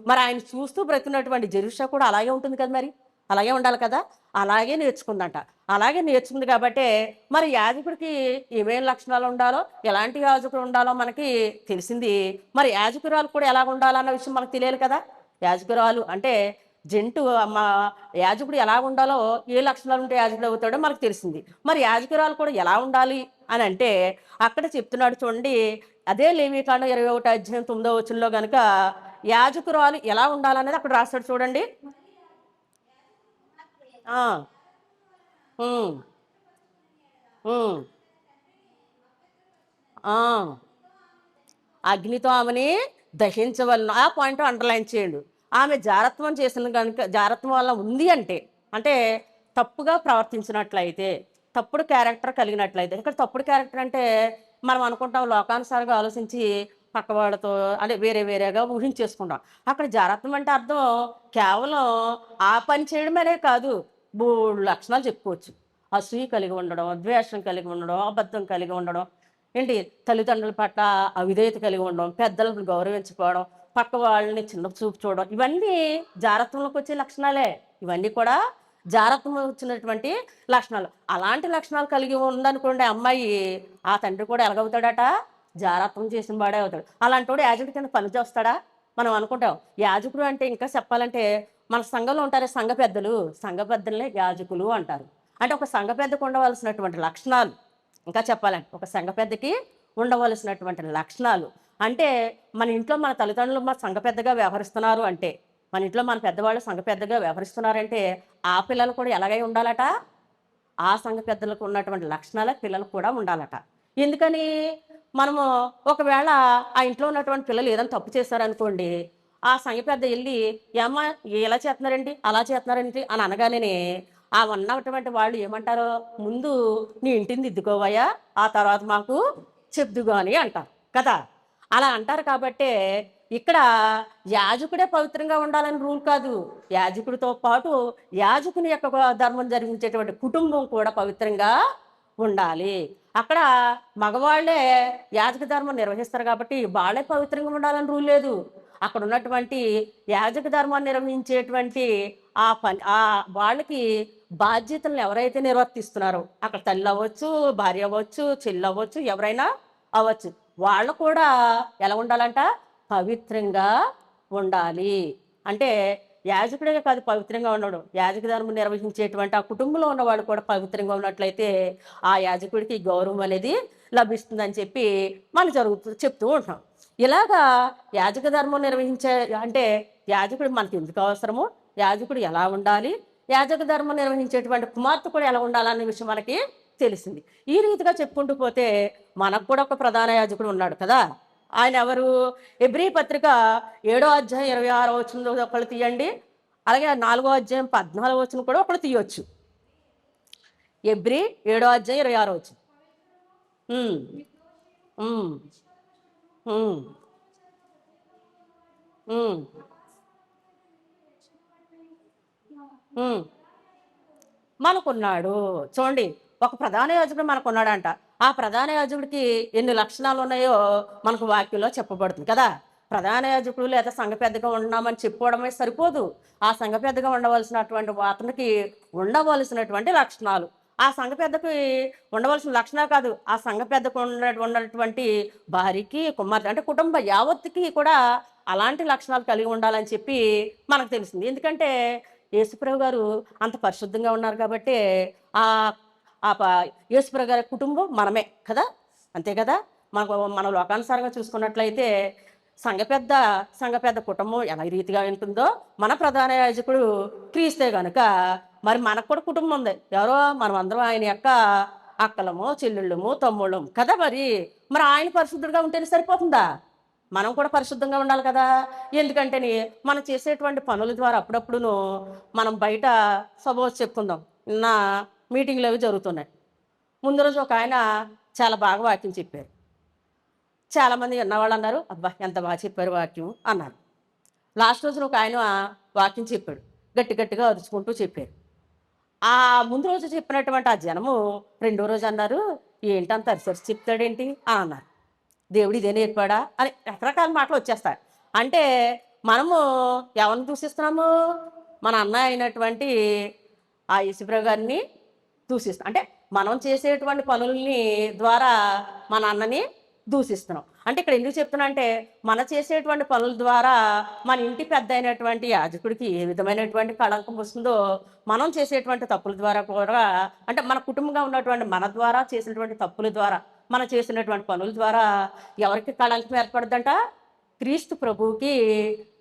మరి ఆయన చూస్తూ బ్రతికినటువంటి జెరూషా కూడా అలాగే ఉంటుంది కదా. మరి అలాగే ఉండాలి కదా. అలాగే నేర్చుకుందంట. అలాగే నేర్చుకుంది కాబట్టి మరి యాజకుడికి ఏమేం లక్షణాలు ఉండాలో, ఎలాంటి యాజకుడు ఉండాలో మనకి తెలిసింది. మరి యాజకురాలు కూడా ఎలా ఉండాలన్న విషయం మనకు తెలియాలి కదా. యాజకురాలు అంటే జంటు మా యాజకుడు ఎలా ఉండాలో, ఏ లక్షణాలు ఉంటే యాజకుడు అవుతాడో మనకు తెలిసింది. మరి యాజకురాలు కూడా ఎలా ఉండాలి అని అంటే అక్కడ చెప్తున్నాడు చూడండి. అదే లేవీకాండం 21వ అధ్యాయం 9వ వచనంలో కనుక యాజకురాలు ఎలా ఉండాలనేది అక్కడ రాస్తాడు చూడండి. ఆ, ఉమ్, ఉమ్, ఆ, అగ్నితో ఆమెని దహించవలను. ఆ పాయింట్ అండర్లైన్ చేయండి. ఆమె జారత్వం చేసిన కనుక, జారత్వం వల్ల ఉంది అంటే అంటే తప్పుగా ప్రవర్తించినట్లయితే, తప్పుడు క్యారెక్టర్ కలిగినట్లయితే. ఇక్కడ తప్పుడు క్యారెక్టర్ అంటే మనం అనుకుంటాం లోకానుసారంగా ఆలోచించి పక్కవాళ్ళతో అంటే వేరే వేరేగా ఊహించేసుకుంటాం. అక్కడ జారత్వం అంటే అర్థం కేవలం ఆ పని చేయడమనే కాదు, 3 లక్షణాలు చెప్పుకోవచ్చు. అసూయ కలిగి ఉండడం, ద్వేషం కలిగి ఉండడం, అబద్ధం కలిగి ఉండడం, ఏంటి తల్లిదండ్రుల పట్ల అవిధేయత కలిగి ఉండడం, పెద్దలను గౌరవించుకోవడం, పక్క వాళ్ళని చిన్న చూపు చూడడం, ఇవన్నీ జారత్వంలోకి వచ్చే లక్షణాలే. ఇవన్నీ కూడా జారత్వం వచ్చినటువంటి లక్షణాలు. అలాంటి లక్షణాలు కలిగి ఉందనుకోండి అమ్మాయి, ఆ తండ్రి కూడా ఎలాగవుతాడట? జారత్వం చేసిన వాడే అవుతాడు. అలాంటి వాడు యాజకుడి కింద పని చేస్తాడా? మనం అనుకుంటాం. యాజకుడు అంటే ఇంకా చెప్పాలంటే మన సంఘంలో ఉంటారే సంఘ పెద్దలు, సంఘ పెద్దలనే యాజకులు అంటారు. అంటే ఒక సంఘ పెద్దకు ఉండవలసినటువంటి లక్షణాలు, ఇంకా చెప్పాలంటే ఒక సంఘ పెద్దకి ఉండవలసినటువంటి లక్షణాలు అంటే మన ఇంట్లో మన తల్లిదండ్రులు మా సంఘ పెద్దగా వ్యవహరిస్తున్నారు అంటే మన ఇంట్లో మన పెద్దవాళ్ళు సంఘ పెద్దగా వ్యవహరిస్తున్నారంటే ఆ పిల్లలు కూడా ఎలాగై ఉండాలట, ఆ సంఘ పెద్దలకు ఉన్నటువంటి లక్షణాలే పిల్లలకు కూడా ఉండాలట. ఎందుకని? మనము ఒకవేళ ఆ ఇంట్లో ఉన్నటువంటి పిల్లలు ఏదైనా తప్పు చేశారనుకోండి, ఆ సంఘ పెద్ద వెళ్ళి ఏమ్మా ఇలా చేస్తున్నారండి, అలా చేస్తున్నారండి అని అనగానే ఆ ఉన్నటువంటి వాళ్ళు ఏమంటారు, ముందు నీ ఇంటిని దిద్దుకోవయ్యా, ఆ తర్వాత మాకు చెప్దుగా అని అంటారు కదా. అలా అంటారు కాబట్టే ఇక్కడ యాజకుడే పవిత్రంగా ఉండాలని రూల్ కాదు. యాజకుడితో పాటు యాజకుని యొక్క ధర్మం జరిగించేటువంటి కుటుంబం కూడా పవిత్రంగా ఉండాలి. అక్కడ మగవాళ్ళే యాజక ధర్మం నిర్వహిస్తారు కాబట్టి వాళ్ళే పవిత్రంగా ఉండాలని రూల్ లేదు. అక్కడ ఉన్నటువంటి యాజక ధర్మాన్ని నిర్వహించేటువంటి వాళ్ళకి బాధ్యతలను ఎవరైతే నిర్వర్తిస్తున్నారో, అక్కడ తల్లి అవ్వచ్చు, భార్య అవ్వచ్చు, చెల్లి అవ్వచ్చు, ఎవరైనా అవ్వచ్చు, వాళ్ళు కూడా ఎలా ఉండాలంట, పవిత్రంగా ఉండాలి. అంటే యాజకుడే కాదు పవిత్రంగా ఉన్నాడు, యాజక ధర్మం నిర్వహించేటువంటి ఆ కుటుంబంలో ఉన్నవాడు కూడా పవిత్రంగా ఉన్నట్లయితే ఆ యాజకుడికి గౌరవం అనేది లభిస్తుందని చెప్పి మనం చెప్తూ ఉంటాం. ఇలాగా యాజక ధర్మం నిర్వహించే అంటే యాజకుడు మనకి ఎందుకు అవసరము, యాజకుడు ఎలా ఉండాలి, యాజక ధర్మం నిర్వహించేటువంటి కుమార్తె కూడా ఎలా ఉండాలనే విషయం మనకి తెలిసింది. ఈ రీతిగా చెప్పుకుంటూ పోతే మనకు కూడా ఒక ప్రధాన యాజకుడు ఉన్నాడు కదా. ఆయన ఎవరు? హెబ్రీ పత్రిక 7వ అధ్యాయం 26వ వచనం ఒకళ్ళు తీయండి, అలాగే 4వ అధ్యాయం 14వ వచనం కూడా ఒకళ్ళు తీయొచ్చు. హెబ్రీ 7వ అధ్యాయం 26వ వచనం. మనకున్నాడు. చూడండి, ఒక ప్రధాన యాజకుడు మనకున్నాడంట. ఆ ప్రధాన యాజకుడికి ఎన్ని లక్షణాలు ఉన్నాయో మనకు వాక్యంలో చెప్పబడుతుంది కదా. ప్రధాన యాజకుడు లేదా సంఘ పెద్దగా ఉన్నామని చెప్పుకోవడమే సరిపోదు. ఆ సంఘ పెద్దగా ఉండవలసినటువంటి అతనికి ఉండవలసినటువంటి లక్షణాలు, ఆ సంఘ పెద్దకి ఉండవలసిన లక్షణాలు కాదు, ఆ సంఘ పెద్దకు ఉన్నటువంటి భార్యకి, కుమార్తె అంటే కుటుంబ యావత్తుకి కూడా అలాంటి లక్షణాలు కలిగి ఉండాలని చెప్పి మనకు తెలిసింది. ఎందుకంటే యేసుప్రభు గారు అంత పరిశుద్ధంగా ఉన్నారు కాబట్టి యేసుప్రభు గారి కుటుంబం మనమే కదా, అంతే కదా. మన లోకానుసారంగా చూసుకున్నట్లయితే సంఘ పెద్ద కుటుంబం ఎలా రీతిగా ఉంటుందో మన ప్రధాన యాజకుడు క్రీస్తే కనుక మరి మనకు కూడా కుటుంబం ఉంది. ఎవరో మనం అందరం ఆయన యొక్క అక్కలము, చెల్లెళ్ళము, తమ్ముళ్ళము కదా. మరి ఆయన పరిశుద్ధుడిగా ఉంటేనే సరిపోతుందా? మనం కూడా పరిశుద్ధంగా ఉండాలి కదా. ఎందుకంటే మనం చేసేటువంటి పనుల ద్వారా అప్పుడప్పుడును మనం బయట సపోజ్ చెప్పుకుందాం, నా మీటింగ్లు అవి జరుగుతున్నాయి. ముందు రోజు ఒక ఆయన చాలా బాగా వాక్యం చెప్పారు. చాలామంది విన్నవాళ్ళు అన్నారు, అబ్బా ఎంత బాగా చెప్పారు వాక్యం అన్నారు. లాస్ట్ రోజున ఒక ఆయన వాక్యం చెప్పాడు, గట్టిగా అరుచుకుంటూ చెప్పారు. ఆ ముందు రోజు చెప్పినటువంటి ఆ జనము రెండో రోజు అన్నారు, ఏంటంత అరిసరిసి చెప్తాడేంటి అని అన్నారు. దేవుడు ఇదే నేర్పాడా అని రకరకాల మాటలు వచ్చేస్తాయి. అంటే మనము ఎవరిని దూషిస్తున్నాము? మన అన్నయ్య అయినటువంటి ఆ యేసుప్రభు గారిని దూషిస్తాం. అంటే మనం చేసేటువంటి పనుల్ని ద్వారా మన అన్నని దూషిస్తున్నాం. అంటే ఇక్కడ ఎందుకు చెప్తున్నా అంటే మన చేసేటువంటి పనుల ద్వారా మన ఇంటి పెద్ద అయినటువంటి యాజకుడికి ఏ విధమైనటువంటి కళంకం వస్తుందో మనం చేసేటువంటి తప్పుల ద్వారా కూడా, అంటే మన కుటుంబంగా ఉన్నటువంటి మన ద్వారా చేసినటువంటి తప్పుల ద్వారా, మనం చేసినటువంటి పనుల ద్వారా ఎవరికి కళంకం ఏర్పడుతుందంట? క్రీస్తు ప్రభువుకి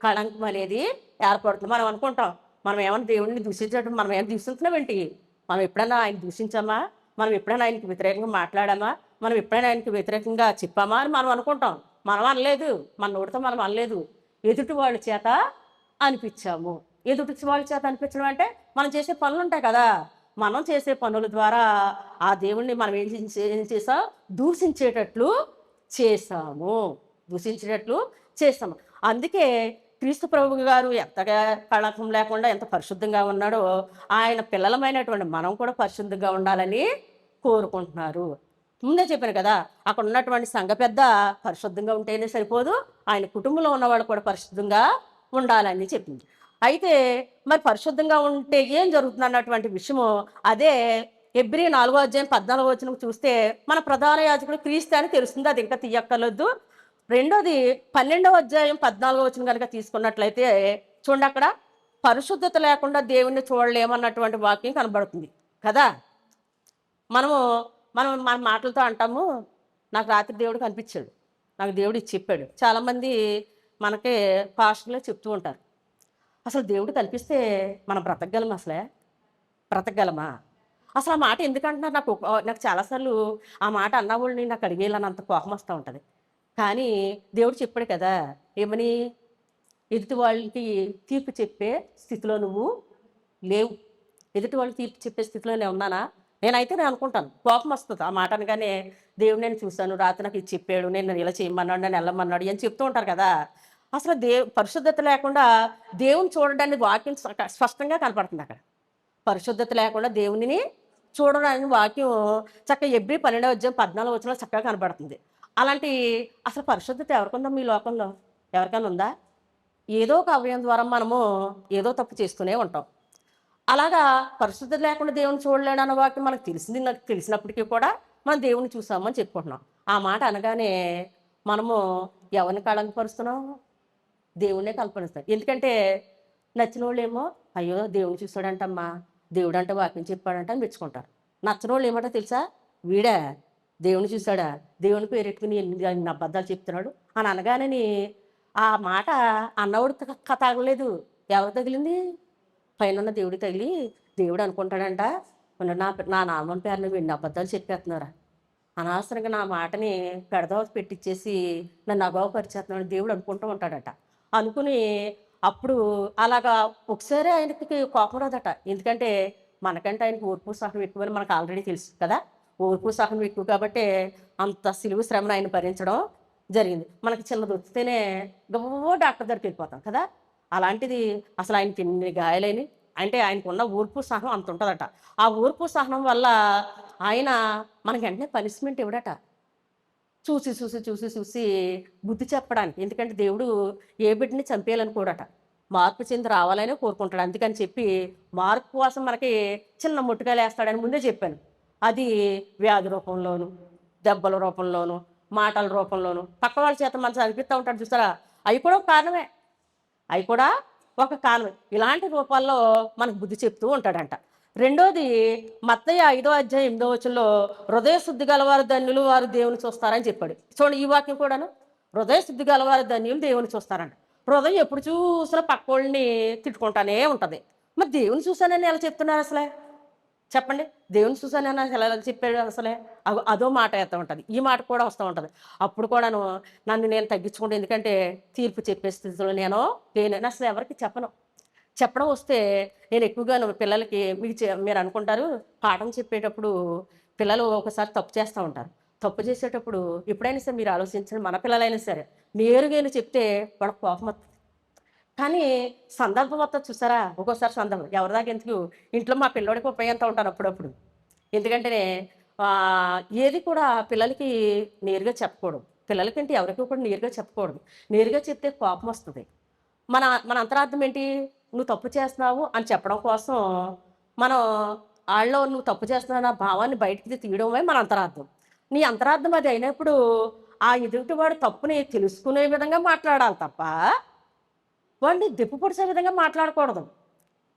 కళంకం అనేది ఏర్పడుతుంది. మనం అనుకుంటాం మనం ఏమైనా దేవుడిని దూషించడం, మనం ఏమైనా దూషిస్తున్నామేంటి? మనం ఎప్పుడైనా ఆయన దూషించామా? మనం ఎప్పుడైనా ఆయనకి వ్యతిరేకంగా మాట్లాడామా? మనం ఎప్పుడైనా ఆయనకి వ్యతిరేకంగా చెప్పామా అని మనం అనుకుంటాం. మనం అనలేదు, మన నోటితో మనం అనలేదు, ఎదుటి వాళ్ళ చేత అనిపించాము. ఎదుటి వాళ్ళ చేత అనిపించడం అంటే మనం చేసే పనులు ఉంటాయి కదా, మనం చేసే పనుల ద్వారా ఆ దేవుణ్ణి మనం ఏం చేసాం? దూషించేటట్లు చేసాము. అందుకే క్రీస్తు ప్రభువు గారు ఎంతగా కళంకం లేకుండా ఎంత పరిశుద్ధంగా ఉన్నాడో ఆయన పిల్లలమైనటువంటి మనం కూడా పరిశుద్ధంగా ఉండాలని కోరుకుంటున్నారు. ముందే చెప్పాను కదా, అక్కడ ఉన్నటువంటి సంఘ పెద్ద పరిశుద్ధంగా ఉంటేనే సరిపోదు, ఆయన కుటుంబంలో ఉన్నవాడు కూడా పరిశుద్ధంగా ఉండాలని చెప్పింది. అయితే మరి పరిశుద్ధంగా ఉంటే ఏం జరుగుతుంది అన్నటువంటి విషయము అదే హెబ్రీ 4వ అధ్యాయం 14వ వచనం చూస్తే మన ప్రధాన యాజకుడు క్రీస్తు అని తెలుస్తుంది. అది ఇంకా తీయక్కర్లేదు. రెండోది 12వ అధ్యాయం 14వ వచనం కనుక తీసుకున్నట్లయితే చూడండి, అక్కడ పరిశుద్ధత లేకుండా దేవుణ్ణి చూడలేమన్నటువంటి వాక్యం కనబడుతుంది కదా. మనం మన మాటలతో అంటాము, నాకు రాత్రి దేవుడు కనిపించాడు, నాకు దేవుడు ఇది చెప్పాడు. చాలామంది మనకి పాస్టర్లే చెప్తూ ఉంటారు. అసలు దేవుడు కల్పిస్తే మనం బ్రతకగలమా అసలే? బ్రతకగలమా? అసలు ఆ మాట ఎందుకంటున్నారు నాకు చాలాసార్లు ఆ మాట అన్నవాళ్ళని నాకు అడిగేయాలన్నంత కోపం వస్తూ ఉంటది. కానీ దేవుడు చెప్పాడు కదా! ఏమని? ఎదుటి వాళ్ళకి తీర్పు చెప్పే స్థితిలో నువ్వు లేవు. ఎదుటి వాళ్ళకి తీర్పు చెప్పే స్థితిలో నేను ఉన్నానా? నేను అనుకుంటాను. కోపం వస్తది. ఆ మాట అనగానే దేవుడు నేను చూసాను. రాత్రి నాకు ఇది చెప్పాడు. నేను ఇలా చేయమన్నాడు. నన్ను ఎళ్ళమన్నాడు అని చెప్తూ ఉంటారు కదా! అసలు పరిశుద్ధత లేకుండా దేవుడిని చూడడాన్ని వాక్యం స్పష్టంగా కనపడుతుందక్కడ. పరిశుద్ధత లేకుండా దేవునిని చూడడానికి వాక్యం చక్కగా ఎబ్రీ 12వ అధ్యాయం 14వ వచనంలో చక్కగా కనపడుతుంది. అలాంటి అసలు పరిశుద్ధత ఎవరికుందమ్మా ఈ లోకంలో? ఎవరికైనా ఉందా? ఏదో ఒక అవయవం ద్వారా మనము ఏదో తప్పు చేస్తూనే ఉంటాం. అలాగా పరిశుద్ధత లేకుండా దేవుని చూడలేడన్న వాక్యం నాకు తెలిసినప్పటికీ కూడా మనం దేవుని చూసామని చెప్పుకుంటున్నాం. ఆ మాట అనగానే మనము ఎవరిని కళంకపరుస్తున్నాం? దేవుడినే కల్పనిస్తాం. ఎందుకంటే నచ్చినోళ్ళేమో అయ్యో! దేవుడిని చూసాడంటమ్మా, దేవుడంట వాక్యం చెప్పాడంట అని మెచ్చుకుంటారు. నచ్చనోళ్ళు ఏమంటారో తెలుసా? వీడా దేవుడిని చూసాడా? దేవుని పేరెట్టుకుని ఎన్ని అబద్ధాలు చెప్తున్నాడు అని అనగానే ఆ మాట అన్నవాడికి తగలలేదు. ఎవరు తగిలింది? పైనున్న దేవుడికి తగిలి దేవుడు అనుకుంటాడంట నా నా నామం పేరున ఎన్ని అబద్ధాలు చెప్పేస్తున్నారా? అనవసరంగా నా మాటని పెడదోవ పెట్టిచ్చేసి నన్ను అగౌరవపరిచేస్తున్నాడు దేవుడు అనుకుంటూ ఉంటాడట. అనుకుని అప్పుడు అలాగా ఒకసారి ఆయనకి కోపం రాదట. ఎందుకంటే మనకంటే ఆయనకి ఓర్పు సహనం ఎక్కువని మనకు ఆల్రెడీ తెలుసు కదా! ఓర్పు సహనం ఎక్కువ కాబట్టే అంత సిలువ శ్రమను ఆయన భరించడం జరిగింది. మనకి చిన్నదొచ్చితేనే గబగబా డాక్టర్ దగ్గరికి వెళ్ళిపోతాం కదా! అలాంటిది అసలు ఆయనకి ఎన్ని గాయాలైనయి. అంటే ఆయనకున్న ఓర్పు సహనం అంత ఉంటదట. ఆ ఓర్పు సహనం వల్ల ఆయన మనకి వెంటనే పనిష్మెంట్ ఇవ్వడట. చూసి బుద్ధి చెప్పడానికి. ఎందుకంటే దేవుడు ఏ బిడ్డని చంపేయాలనుకోడట. మార్పు చెంది రావాలనే కోరుకుంటాడు. అందుకని చెప్పి మార్పు కోసం మనకి చిన్న ముట్టుకాయలేస్తాడని ముందే చెప్పాను. అది వ్యాధి రూపంలోను, దెబ్బల రూపంలోను, మాటల రూపంలోను, పక్క వాళ్ళ చేత మనం చదివిస్తూ ఉంటాడు చూసారా? అవి కూడా ఒక కారణమే. అవి కూడా ఒక కారణమే. ఇలాంటి రూపాల్లో మనకు బుద్ధి చెప్తూ ఉంటాడంట. రెండోది మత్తయి 5వ అధ్యాయం 8వ వచనంలో హృదయ శుద్ధి గలవారు ధన్యులు వారు దేవుని చూస్తారని చెప్పాడు. చూడండి ఈ వాక్యం కూడాను. హృదయ శుద్ధి గలవారు ధన్యులు దేవుని చూస్తారంట. హృదయం ఎప్పుడు చూసినా పక్కోళ్ళని తిట్టుకుంటానే ఉంటది. మరి దేవుని చూసానని ఎలా చెప్తున్నారు అసలే? చెప్పండి. దేవుని చూసానని ఎలా చెప్పాడు అసలే? అదో మాట వేస్తూ ఉంటది. ఈ మాట కూడా వస్తూ ఉంటది. అప్పుడు కూడాను నన్ను నేను తగ్గించుకుంటే ఎందుకంటే తీర్పు చెప్పే స్థితిలో నేను అసలు ఎవరికీ చెప్పను. చెప్పడం వస్తే నేను ఎక్కువగాను పిల్లలకి మీరు అనుకుంటారు పాఠం చెప్పేటప్పుడు పిల్లలు ఒకసారి తప్పు చేస్తూ ఉంటారు. తప్పు చేసేటప్పుడు ఎప్పుడైనా సరే మీరు ఆలోచించండి, మన పిల్లలైనా సరే నేరుగా చెప్తే వాళ్ళకి కోపం వస్తుంది. కానీ సందర్భం వస్తుంది చూసారా? ఒక్కోసారి సందర్భం ఎవరిదాకా ఎందుకు ఇంట్లో మా పిల్లోడికి ఉపయోగిస్తూ ఉంటాను అప్పుడప్పుడు. ఎందుకంటే ఏది కూడా పిల్లలకి నేరుగా చెప్పకూడదు. పిల్లలకంటే ఎవరికి కూడా నేరుగా చెప్పకూడదు. నేరుగా చెప్తే కోపం వస్తుంది. మన మన అంతరార్థం ఏంటి? నువ్వు తప్పు చేస్తున్నావు అని చెప్పడం కోసం మనం ఆళ్ళలో నువ్వు తప్పు చేస్తున్నావు భావాన్ని బయటికి తీయడమే మన అంతరార్థం. నీ అంతరార్థం అది అయినప్పుడు ఆ ఎదుటివాడు తప్పుని తెలుసుకునే విధంగా మాట్లాడాలి తప్ప వాడిని దెప్పు పొడిచే విధంగా మాట్లాడకూడదు.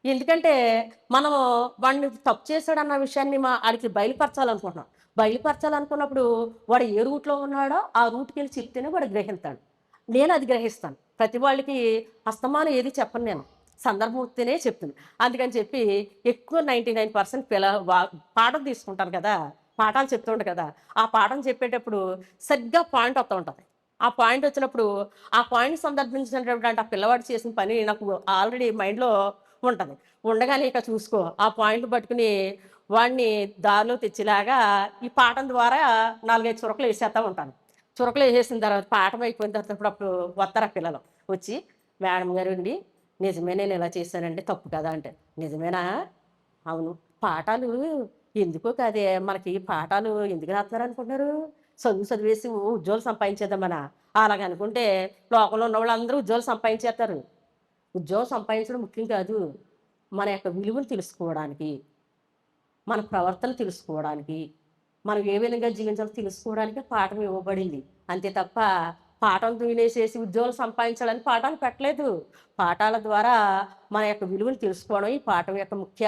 ఎందుకంటే మనము వాడిని తప్పు చేశాడన్న విషయాన్ని ఆడికి బయలుపరచాలనుకుంటున్నాం. బయలుపరచాలనుకున్నప్పుడు వాడు ఏ రూట్‌లో ఉన్నాడో ఆ రూట్‌కెళ్ళి చెప్తేనే వాడు గ్రహిస్తాడు. నేను అది గ్రహిస్తాను. ప్రతి వాళ్ళకి అస్తమానం ఏది చెప్పను నేను. సందర్భం వస్తేనే చెప్తున్నా. అందుకని చెప్పి ఎక్కువ 99% పాఠం తీసుకుంటాను కదా! పాఠాలు చెప్తుంటారు కదా! ఆ పాఠం చెప్పేటప్పుడు సరిగ్గా పాయింట్ వస్తూ ఉంటది. ఆ పాయింట్ వచ్చినప్పుడు ఆ పాయింట్ సందర్భించినటువంటి ఆ పిల్లవాడు చేసిన పని నాకు ఆల్రెడీ మైండ్‌లో ఉంటది. ఉండగానే ఇక చూసుకో ఆ పాయింట్ పట్టుకుని వాడిని దారిలో తెచ్చేలాగా ఈ పాఠం ద్వారా 4, 5 చురకలు వేసేస్తా ఉంటాను. చురకలు వేసేసిన తర్వాత పాఠం అయిపోయిన తర్వాత అప్పుడు వస్తారు ఆ పిల్లలు. వచ్చి మేడం గారండి నిజమే నేను ఇలా చేశానండి తప్పు కదా అంటే, నిజమేనా? అవును. పాఠాలు ఎందుకో కాదే మనకి పాఠాలు ఎందుకు రాస్తున్నారనుకుంటున్నారు? చదివేసి ఉద్యోగాలు సంపాదించేద్దామనా? అలాగనుకుంటే లోకంలో ఉన్నవాళ్ళందరూ ఉద్యోగాలు సంపాదించేత్తారు. ఉద్యోగం సంపాదించడం ముఖ్యం కాదు. మన యొక్క విలువలు తెలుసుకోవడానికి, మన ప్రవర్తన తెలుసుకోవడానికి, మనం ఏ విధంగా జీవించాలో తెలుసుకోవడానికే పాఠం ఇవ్వబడింది. అంతే తప్ప పాఠం వినేసేసి ఉద్యోగాలు సంపాదించాలని పాఠాలు పెట్టలేదు. పాఠాల ద్వారా మన యొక్క విలువలు తెలుసుకోవడం ఈ పాఠం యొక్క ముఖ్య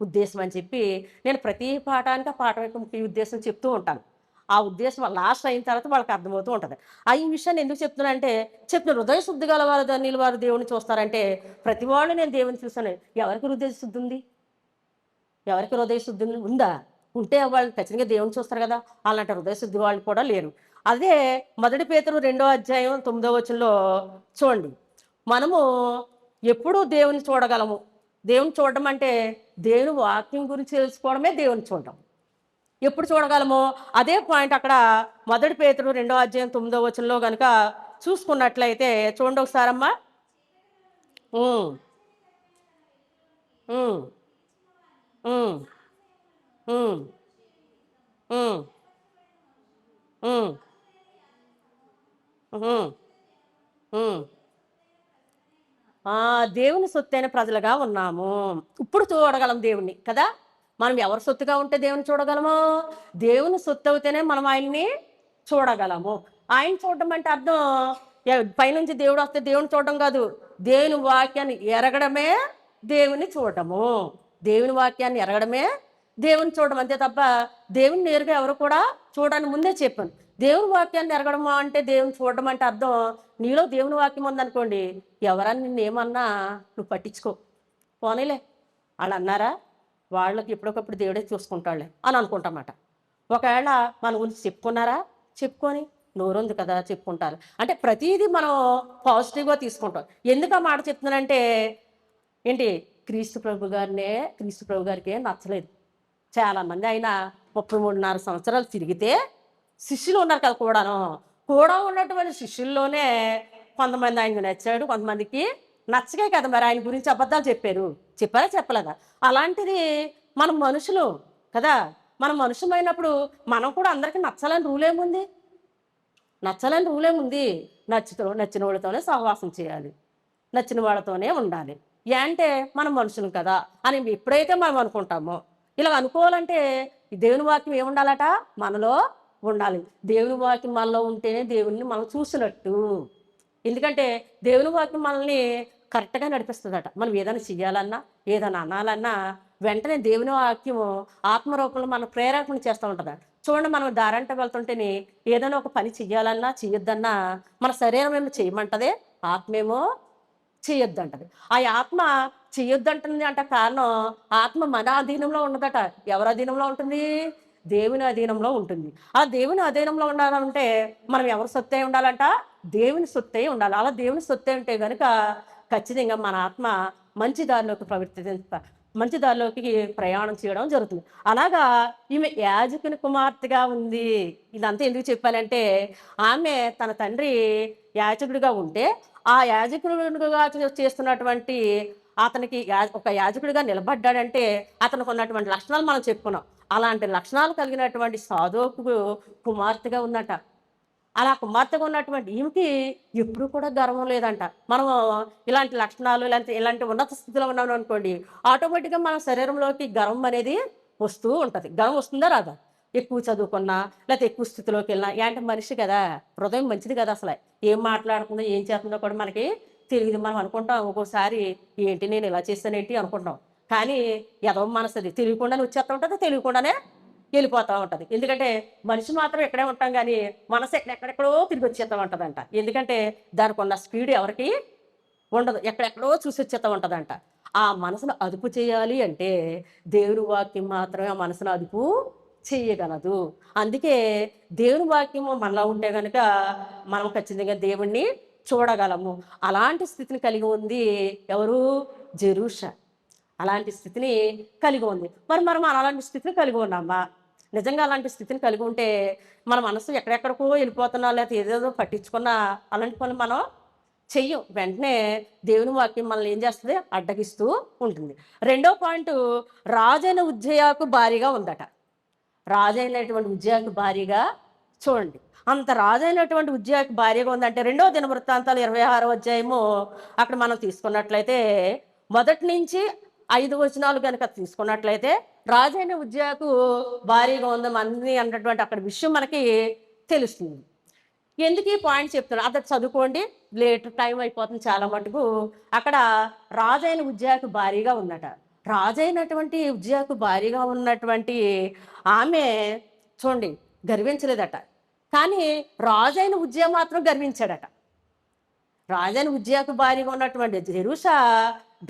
ఉద్దేశం అని చెప్పి నేను ప్రతి పాఠానికి ఆ పాఠం యొక్క ముఖ్య ఉద్దేశం చెప్తూ ఉంటాను. ఆ ఉద్దేశం లాస్ట్ అయిన తర్వాత వాళ్ళకి అర్థమవుతూ ఉంటుంది. ఈ విషయాన్ని ఎందుకు చెప్తున్నానంటే, చెప్పిన హృదయ శుద్ధి గల వారు ధన్యులు వారు దేవుని చూస్తారంటే, ప్రతి వాళ్ళు నేను దేవుని చూస్తాను. ఎవరికి హృదయ శుద్ధి ఉంది? ఎవరికి హృదయ శుద్ధి ఉందా? ఉంటే వాళ్ళు ఖచ్చితంగా దేవుని చూస్తారు కదా. అలాంటి హృదయ శుద్ధి వాళ్ళు కూడా లేరు. అదే 1 పేతురు 2:9 చూడండి. మనము ఎప్పుడూ దేవుని చూడగలము. దేవుని చూడడం అంటే దేవుని వాక్యం గురించి తెలుసుకోవడమే దేవుని చూడడం. ఎప్పుడు చూడగలము? అదే పాయింట్ అక్కడ 1 పేతురు 2:9 గనుక చూసుకున్నట్లయితే చూడండి ఒకసారమ్మా. హ్మ్. హ్మ్. హ్మ్. హ్మ్. హ్మ్. హ్మ్. హ్మ్. హ్మ్. దేవుని సొత్తైన ప్రజలుగా ఉన్నాము. ఇప్పుడు చూడగలం దేవుణ్ణి కదా! మనం ఎవరి సొత్తుగా ఉంటే దేవుని చూడగలము? దేవుని సొత్తయితేనే మనం ఆయన్ని చూడగలము. ఆయన చూడడం అంటే అర్థం పైనుంచి దేవుడొస్తే దేవుడిని చూడడం కాదు. దేవుని వాక్యాన్ని ఎరగడమే దేవుని చూడటము. దేవుని వాక్యాన్ని ఎరగడమే దేవుని చూడడం. అంతే తప్ప దేవుని నేరుగా ఎవరు కూడా చూడడానికి ముందే చెప్పాను. దేవుని వాక్యాన్ని ఎరగడము అంటే దేవుని చూడడం అంటే అర్థం నీలో దేవుని వాక్యం ఉందనుకోండి, ఎవరన్నా నిన్నేమన్నా నువ్వు పట్టించుకో. పోనీలే ఆళ్ళన్నారా? వాళ్ళకి ఎప్పటికప్పుడు దేవుడే చూసుకుంటాడులే అని అనుకుంటామాట. ఒకవేళ మన గురించి చెప్పుకున్నారా? చెప్పుకొని నోరుంది కదా చెప్పుకుంటారు. అంటే ప్రతీదీ మనం పాజిటివ్‌గా తీసుకుంటాం. ఎందుకు ఆ మాట చెప్తున్నానంటే ఏంటి క్రీస్తు ప్రభు గారికే నచ్చలేదు. చాలామంది ఆయన 33.5 సంవత్సరాలు తిరిగితే శిష్యులు ఉన్నారు కదా కూడాను. కూడా ఉన్నటువంటి శిష్యుల్లోనే కొంతమంది ఆయనకు నచ్చాడు. కొంతమందికి నచ్చకే కదా మరి ఆయన గురించి అబద్ధాలు చెప్పారు. చెప్పారా? చెప్పలేదా? అలాంటిది మనం మనుషులు కదా! మనం మనుషులమైనప్పుడు మనం కూడా అందరికీ నచ్చాలని రూలేముంది? నచ్చాలని రూలేముంది? నచ్చిన వాళ్ళతోనే సహవాసం చేయాలి. నచ్చిన వాళ్ళతోనే ఉండాలి. అంటే మనం మనుషులం కదా అని ఎప్పుడైతే మనం అనుకుంటామో, ఇలా అనుకోవాలంటే ఈ దేవుని వాక్యం ఏముండాలట? మనలో ఉండాలి. దేవుని వాక్యం మనలో ఉంటేనే దేవుడిని మనం చూసినట్టు. ఎందుకంటే దేవుని వాక్యం మనల్ని కరెక్ట్‌గా నడిపిస్తదట. మనం ఏదైనా చెయ్యాలన్నా, ఏదైనా అనాలన్నా వెంటనే దేవుని వాక్యము ఆత్మరూపంలో మన ప్రేరేపణ చేస్తూ ఉంటదట. చూడండి మనం దారంట వెళ్తుంటేనే ఏదైనా ఒక పని చెయ్యాలన్నా, చెయ్యొద్దన్నా మన శరీరం ఏమో చేయమంటది. ఆత్మేమో చేయొద్దంటది. ఆ ఆత్మ చేయొద్దంటుంది అంటే కారణం ఆత్మ మన అధీనంలో ఉండదట. ఎవరి అధీనంలో ఉంటుంది? దేవుని అధీనంలో ఉంటుంది. ఆ దేవుని అధీనంలో ఉండాలంటే మనం ఎవరి సొత్తై ఉండాలంట? దేవుని సొత్తై ఉండాలి. అలా దేవుని సొత్తై ఉంటే గనుక ఖచ్చితంగా మన ఆత్మ మంచి దారిలోకి మంచి దారిలోకి ప్రయాణం చేయడం జరుగుతుంది. అలాగా ఈమె యాజకుని కుమార్తెగా ఉంది. ఇదంతా ఎందుకు చెప్పానంటే ఆమె తన తండ్రి యాజకుడిగా ఉంటే ఆ యాజకుడిగా చేస్తున్నటువంటి అతనికి ఒక యాజకుడిగా నిలబడ్డాడంటే అతనికి ఉన్నటువంటి లక్షణాలు మనం చెప్పుకున్నాం. అలాంటి లక్షణాలు కలిగినటువంటి సాధోకు కుమార్తెగా ఉందట. అలా కుమార్తెగా ఉన్నటువంటి ఈమెకి ఎప్పుడు కూడా గర్వం లేదంట. మనము ఇలాంటి లక్షణాలు ఇలాంటి ఉన్నత స్థితిలో ఉన్నాం అనుకోండి, ఆటోమేటిక్‌గా మన శరీరంలోకి గర్వం అనేది వస్తూ ఉంటది. గర్వం వస్తుందా రాదా? ఎక్కువ చదువుకున్నా, లేతే ఎక్కువ స్థితిలోకెళ్ళినా ఏంటే మనిషి కదా! హృదయం మంచిది కదా అసల. ఏం మాట్లాడుతుందో, ఏం చేస్తుందో కూడా మనకి తెలీదు. మనం అనుకుంటాం ఒక్కోసారి ఏంటి నేను ఇలా చేశానేంటి అనుకుంటాం. కానీ ఎదవ మనసది. తెలియకుండానే వచ్చేస్తా ఉంటది. తెలియకుండానే ఎళ్ళిపోతా ఉంటది. ఎందుకంటే మనిషి మాత్రం ఇక్కడే ఉంటాం గానీ, మనసు ఎక్కడెక్కడెక్కడో తిరిగొచ్చేతా ఉంటదంట. ఎందుకంటే దానికున్న స్పీడ్ ఎవరికీ ఉండదు. ఎక్కడెక్కడో చూసొచ్చేతా ఉంటదంట. ఆ మనసును అదుపు చేయాలి అంటే దేవుని వాక్యం మాత్రమే ఆ మనసును అదుపు చెయ్యగలదు. అందుకే దేవుని వాక్యము మనలో ఉంటే గనక మనం ఖచ్చితంగా దేవుణ్ణి చూడగలము. అలాంటి స్థితిని కలిగి ఉంది ఎవరు? జెరూష. అలాంటి స్థితిని కలిగి ఉంది. మరి మనం అలాంటి స్థితిని కలిగి ఉన్నామా? నిజంగా అలాంటి స్థితిని కలిగి ఉంటే మన మనసు ఎక్కడెక్కడికో వెళ్ళిపోతున్నా లేకపోతే ఏదేదో పట్టించుకున్నా అలాంటి పనులు మనం చెయ్యం. వెంటనే దేవుని వాక్యం మనల్ని ఏం చేస్తది? అడ్డగిస్తూ ఉంటుంది. రెండో పాయింటు రాజైన ఉజ్జయాకు భార్యగా ఉందట. రాజైనటువంటి ఉజ్జయాకు భార్యగా చూడండి. అంత రాజైనటువంటి ఉజ్జయాకు భార్యగా ఉందంటే రెండో దినవృత్తాంతాలు 26వ అధ్యాయము అక్కడ మనం తీసుకున్నట్లయితే మొదటి నుంచి 5 వచనాలు గనక తీసుకున్నట్లయితే రాజైన ఉజ్జయాకు భార్యగా ఉందని అన్నటువంటి అక్కడ విషయం మనకి తెలుస్తుంది. ఎందుకు ఈ పాయింట్ చెప్తున్నా? అది చదువుకోండి. లేట్ టైం అయిపోతుంది చాలా మటుకు. అక్కడ రాజైన ఉజ్జయాకు భార్యగా ఉందట. రాజైనటువంటి ఉజ్జయాకు భార్యగా ఉన్నటువంటి ఆమె చూడండి గర్వించలేదట. కానీ రాజైన ఉజ్జియా మాత్రం గర్వించాడట. రాజైన ఉజ్జియాకు భార్యగా ఉన్నటువంటి జెరూషా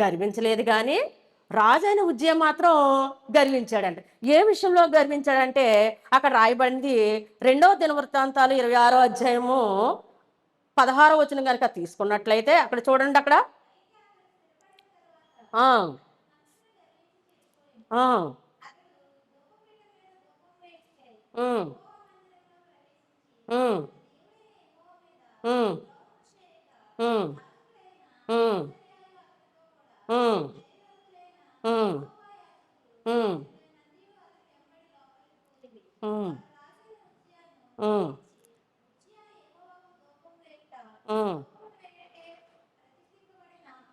గర్వించలేదు, కానీ రాజైన ఉజ్జియా మాత్రం గర్వించాడంట. ఏ విషయంలో గర్వించాడంటే అక్కడ రాయబడింది 2వ దినవృత్తాంతాలు 26వ అధ్యాయము 16వ వచనం కనుక తీసుకున్నట్లయితే అక్కడ చూడండి. అక్కడ ఆ, ఆ, ఉమ్, ఉమ్, ఉమ్, ఉమ్, ఉమ్, ఉమ్, ఉమ్, ఉమ్, ఉమ్, ఉమ్, ఉమ్,